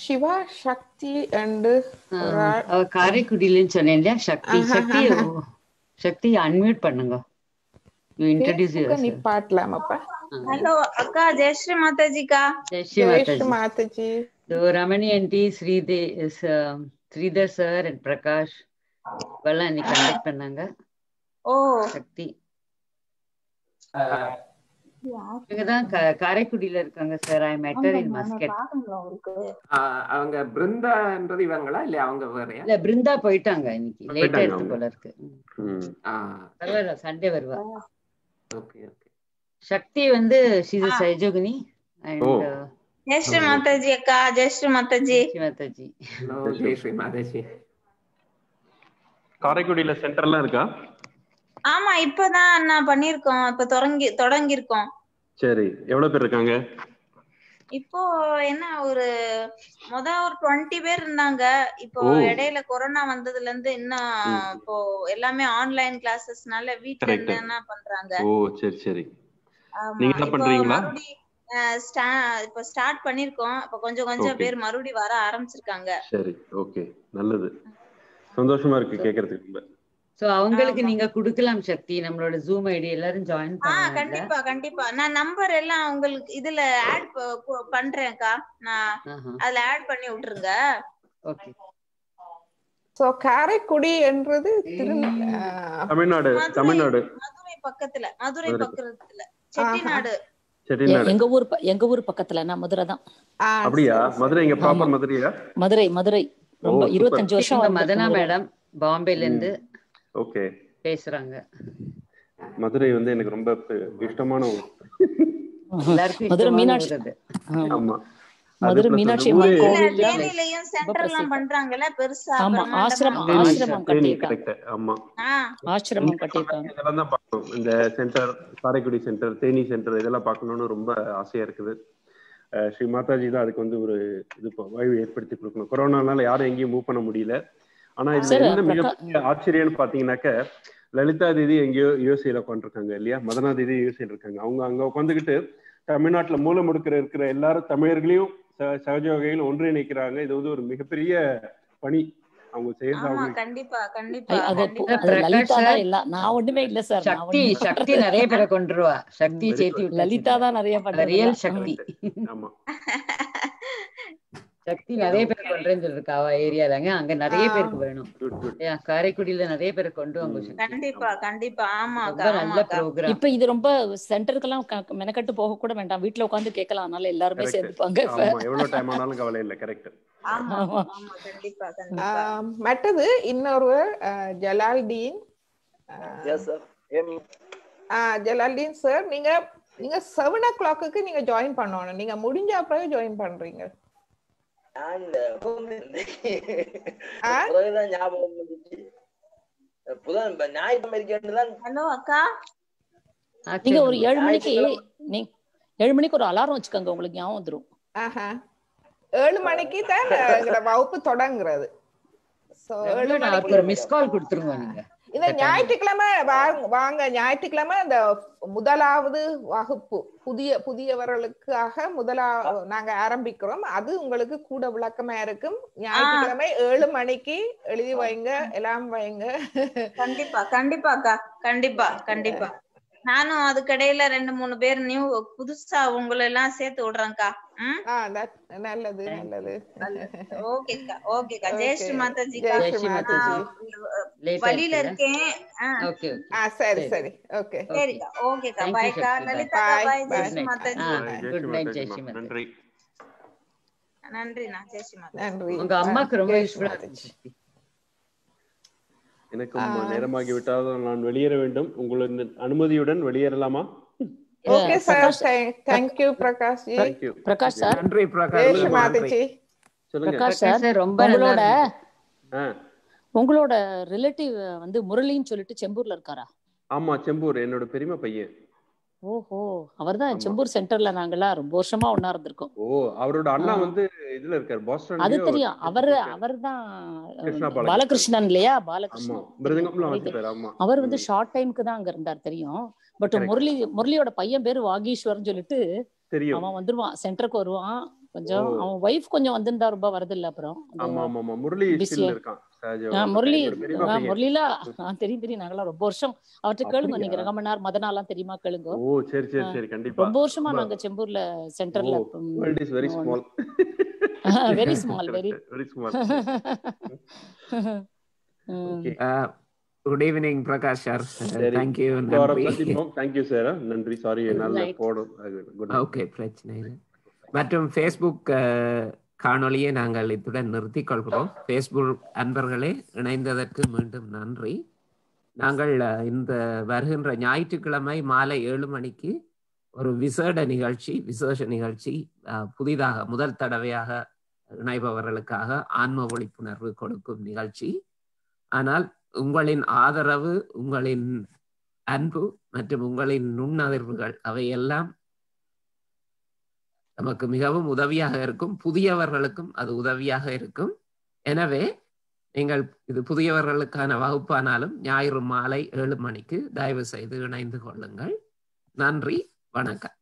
சிவா சக்தி அண்ட் காரைக்குடியிலன்னு சொன்னேன் இல்லையா? சக்தி சக்தி சக்தி அன்மியூட் பண்ணுங்க. யூ இன்ட்ரோ듀ce நீ பாட்டலாமாப்பா? ஹலோ அக்கா, ஜெயஸ்ரீ மாதாஜிக்கா. Jayashree Mataji. Ramani aunty, Sridhar sir and Prakash இவெல்லாம் இன்னைக்கு கண்டக்ட் பண்ணாங்க. ஓ சக்தி இவங்கதான் காரைக்குடியில இருக்காங்க sir. I met her in Muscat. அவங்க பிருந்தான்றது இவங்களா இல்ல அவங்க வேறயா? இல்ல பிருந்தா போயிட்டாங்க, இன்னைக்கு லேட்டா எடுத்து போல இருக்கு. பரவாயில்ல, சண்டே வருவா. Okay okay. சக்தி வந்து she's a Sajogini and Jayashree Mataji அக்கா. ஜெயஸ்ரீ மாதாஜி. மாதாஜி. ஜெயஸ்ரீ மாதாஜி. காரைக்குடியில சென்டர்லாம் இருக்கா? ஆமா, இப்பதான் நான் பண்ணிருக்கோம். இப்ப தொடங்கி இருக்கோம். சரி, எவ்வளவு பேர் இருக்காங்க இப்போ? என்ன ஒரு ஒரு 20 பேர் இருந்தாங்க. இப்போ இடையில கொரோனா வந்ததுல இருந்து இன்னும் இப்போ எல்லாமே ஆன்லைன் கிளாஸஸ்னால வீட்ல இருந்து என்ன பண்றாங்க. ஓ சரி சரி. நீங்க என்ன பண்றீங்களா? இப்போ ஸ்டார்ட் பண்ணிருக்கோம். இப்ப கொஞ்சம் பேர் மறுபடியும் வர ஆரம்பிச்சிருக்காங்க. சரி, ஓகே, நல்லது, சந்தோஷமா இருக்கு கேக்குறதுக்கு. சோ அவங்களுக்கு நீங்க குடுக்கலாம் சக்தி, நம்மளோட ஜூம் ஐடி எல்லாரும் ஜாயின் பண்ணுங்க. கண்டிப்பா கண்டிப்பா. நான் நம்பர் எல்லாம் உங்களுக்கு இதுல ஆட் பண்றேன்க்கா. நான் அதுல ஆட் பண்ணி விட்டுருங்க. ஓகே. சோ காரைக்குடி என்றது தமிழ்நாடு. மதுரை பக்கத்துல செட்டிநாடு. எங்க ஊர் பக்கத்துல. நான் மதுரை தான். அப்படியா? மதுரை இங்க ப்ராப்பர் மதுரையா? மதுரை ரொம்ப 25 வருஷம். மதனா மேடம் பாம்பேல இருந்து ஓகே பேசுறாங்க. மதுரை வந்து எனக்கு ரொம்ப இஷ்டமான ஊர். மதுரை மீனாட்சி. ஆமா, மதுரை மீனாட்சி அம்மன் கோவில் டெல்லிலயும் சென்டர்லாம் பண்றாங்கல பெருசா. ஆமா, ஆசிரமம் கட்டியிருக்காங்க. ஆமா, ஆசிரமம் கட்டியிருக்காங்க. இதெல்லாம் தான் பார்க்கணும். இந்த centre, Karaikudi centre, Theni centre, இதெல்லாம் பார்க்கணும்னு ரொம்ப ஆசையா இருக்குது. ஸ்ரீ மாதாஜி தான் அதுக்கு வந்து ஒரு இது வாய்ப்பு ஏற்படுத்தி கொடுக்கணும். கொரோனானால யாரும் எங்கேயும் மூவ் பண்ண முடியல. ஆனா இதுல என்ன மிகப்பெரிய ஆச்சரியம்னு பாத்தீங்கன்னாக்க, லலிதா தீதி எங்கேயோ யூஎஸ்ஏல உட்காந்துருக்காங்க இல்லையா, மதனா தீதி யூஎஸ்ஏல இருக்காங்க. அவங்க அங்க உட்காந்துக்கிட்டு தமிழ்நாட்டுல மூல முடுக்கிற இருக்கிற எல்லாரும் தமிழர்களையும் சகஜ வகையில் ஒன்றிணைக்கிறாங்க. இது வந்து ஒரு மிகப்பெரிய பணி அவங்க செய்யறாங்க. கண்டிப்பா கண்டிப்பா. நான் ஒண்ணுமே இல்ல சார். சக்தி நிறைய பேரை கொண்டுருவா. சக்தி சேர்த்து லலிதா தான் நிறைய பண்ற. ரியல் சக்தி. ஆமா, சக்தி நிறைய பேர் கொண்டுறேன்னு சொல்லிருக்கா அவ ஏரியாலங்க. அங்க நிறைய பேருக்கு வேணும். காரைக்குடியில நிறைய பேரை கொண்டு வாங்க. கண்டிப்பா கண்டிப்பா. ஆமா, நல்ல ப்ரோகிராம். இப்ப இது ரொம்ப சென்டருக்கெல்லாம் மெனக்கட்டு போக கூட வேண்டாம், வீட்டுல உட்காந்து கேட்கலாம். அதனால எல்லாருமே சேர்ந்துப்பாங்க. எவ்வளவு டைம் ஆனாலும் கவலை இல்ல. கரெக்ட். மற்றது இன்னொரு ஜலால்தீன். ஜலால்தீன் சார், நீங்க 7 o'clock நீங்க ஜாயின் பண்ணணும். நீங்க முடிஞ்ச அப்புறம் ஜாயின் பண்றீங்க. நீங்க ஒரு 7 மணிக்கு ஒரு அலாரம் வச்சுக்கோங்க, உங்களுக்கு ஞாபகம் வந்துரும். 7 மணிக்கு தான் வகுப்பு தொடங்குறது. மிஸ் கால் கொடுத்துருங்க. நீங்க இந்த ஞாயிற்றுக்கிழமை வாங்க. ஞாயிற்றுக்கிழமை இந்த முதலாவது வகுப்பு புதியவர்களுக்காக நாங்க ஆரம்பிக்கிறோம். அது உங்களுக்கு கூட விளக்கமா இருக்கும். ஞாயிற்றுக்கிழமை 7 மணிக்கு எழுதி வைங்க, எல்லாம் வைங்க. கண்டிப்பா கண்டிப்பாக்கா. கண்டிப்பா கண்டிப்பா. நானும் அதுக்கடையில 2-3 பேர் புதுசா உங்களை எல்லாம் சேர்த்து விடுறேன்க்கா. நல்லது நல்லது. ஓகேக்கா ஓகேக்கா. ஜெயஸ்ரீ மாதாஜி. வழியில இருக்கேன். சரி சரி. ஓகே சரிக்கா. ஓகேக்கா. பாய்க்கா. Lalitha bye. Jayashree Mataji. Good night Jayashree Mataji. நன்றிண்ணா. ஜெயஸ்ரீ மாதாஜி. நன்றி. உங்க அம்மாக்கு ரொம்ப யூஸ்ஃபுல்லா இருந்துச்சு. எனக்கும் நேரமாகிவிட்டால் நான் வெளியேற வேண்டும். உங்களது அனுமதியுடன் வெளியேறலாமா? Okay sir. Thank you Prakash ji. Prakash sir. நன்றி பிரகாஷ். மாதாஜி. சொல்லுங்க. பிரகாஷ் சார், உங்களோட ரிலேட்டிவ் வந்து முரளின்னு சொல்லிட்டு செம்பூர்ல இருக்காரா? ஆமா, செம்பூர் என்னோட பெரியமா பையன். ஓஹோ, அவர்தான் ஆமா. செம்பூர் சென்டர்ல நாங்கெல்லாம் ரொம்ப வருஷமா ஒண்ணா இருந்திருக்கோம். ஓ, அவரோட அண்ணா வந்து இதுல இருக்காரு, அது பாஸ்டன்லயோ தெரியும். இருக்காரு. கிருஷ்ணா பாலகிருஷ்ணன். பாலகிருஷ்ணன் இல்லையா? ஆமா, பாலகிருஷ்ணன் தெரியும், மிருதங்கம்லாம் அவரை தெரியும். வாசிப்பாரு. ஆமா. அவர் வந்து ஷார்ட் டைமுக்கு தான் அங்க இருந்தார் தெரியும். But correct. முரளியோட பையன் பேரு வாகீஸ்வர்னு சொல்லிட்டு தெரியும். அவன் வந்துருவான், சென்டருக்கு வருவான். ஓ, கொஞ்சம் அவன் ஒய்ஃப் கொஞ்சம் வந்திருந்தா, ரொம்ப வரது இல்ல. அப்புறம் ஆமா ஆமா ஆமா, முரளி பிஸியா ஸ்டில் இருக்கான். சஹஜா முரளி என்னோட பெரியப்பா பையன். முரளிலா தெரியும். நாங்கெல்லாம் ரொம்ப வருஷம் அவர்கிட்ட கேளுங்க. அப்படியா? நீங்க ரங்கமன்னார் மதனாலாம் தெரியுமா? கேளுங்க. ஓ, சரி சரி சரி, கண்டிப்பா. ரொம்ப வருஷமா ரொம்ப. நாங்க செம்பூர்ல ஓ, சென்டர்ல world is very small. Very small, very very small. Okay, good evening Prakash sir. சரி. தேங்க்யூ, அடுத்த வாரம் நன்றி. சந்திப்போம். Thank you sir. நன்றி. சாரி என்னால Right. போடும். Good night. ஓகே, பிரச்சனை இல்லை. மற்றும் ஃபேஸ்புக் காணொளியை நாங்கள் இத்துடன் நிறுத்திக் கொள்கிறோம். ஃபேஸ்புக் அன்பர்களே, இணைந்ததற்கு மீண்டும் நன்றி. நாங்கள் இந்த வருகின்ற ஞாயிற்றுக்கிழமை மாலை 7 மணிக்கு ஒரு விசேஷ நிகழ்ச்சி புதிதாக முதல் தடவையாக இணைபவர்களுக்காக ஆன்ம விழிப்புணர்வு கொடுக்கும் நிகழ்ச்சி. ஆனால் உங்களின் ஆதரவு, உங்களின் அன்பு மற்றும் உங்களின் நுண்ணதிர்வுகள் அவையெல்லாம் நமக்கு மிகவும் உதவியாக இருக்கும். புதியவர்களுக்கும் அது உதவியாக இருக்கும். எனவே நீங்கள் இது புதியவர்களுக்கான வகுப்பானாலும் ஞாயிறு மாலை 7 மணிக்கு தயவு செய்து இணைந்து கொள்ளுங்கள். நன்றி, வணக்கம்.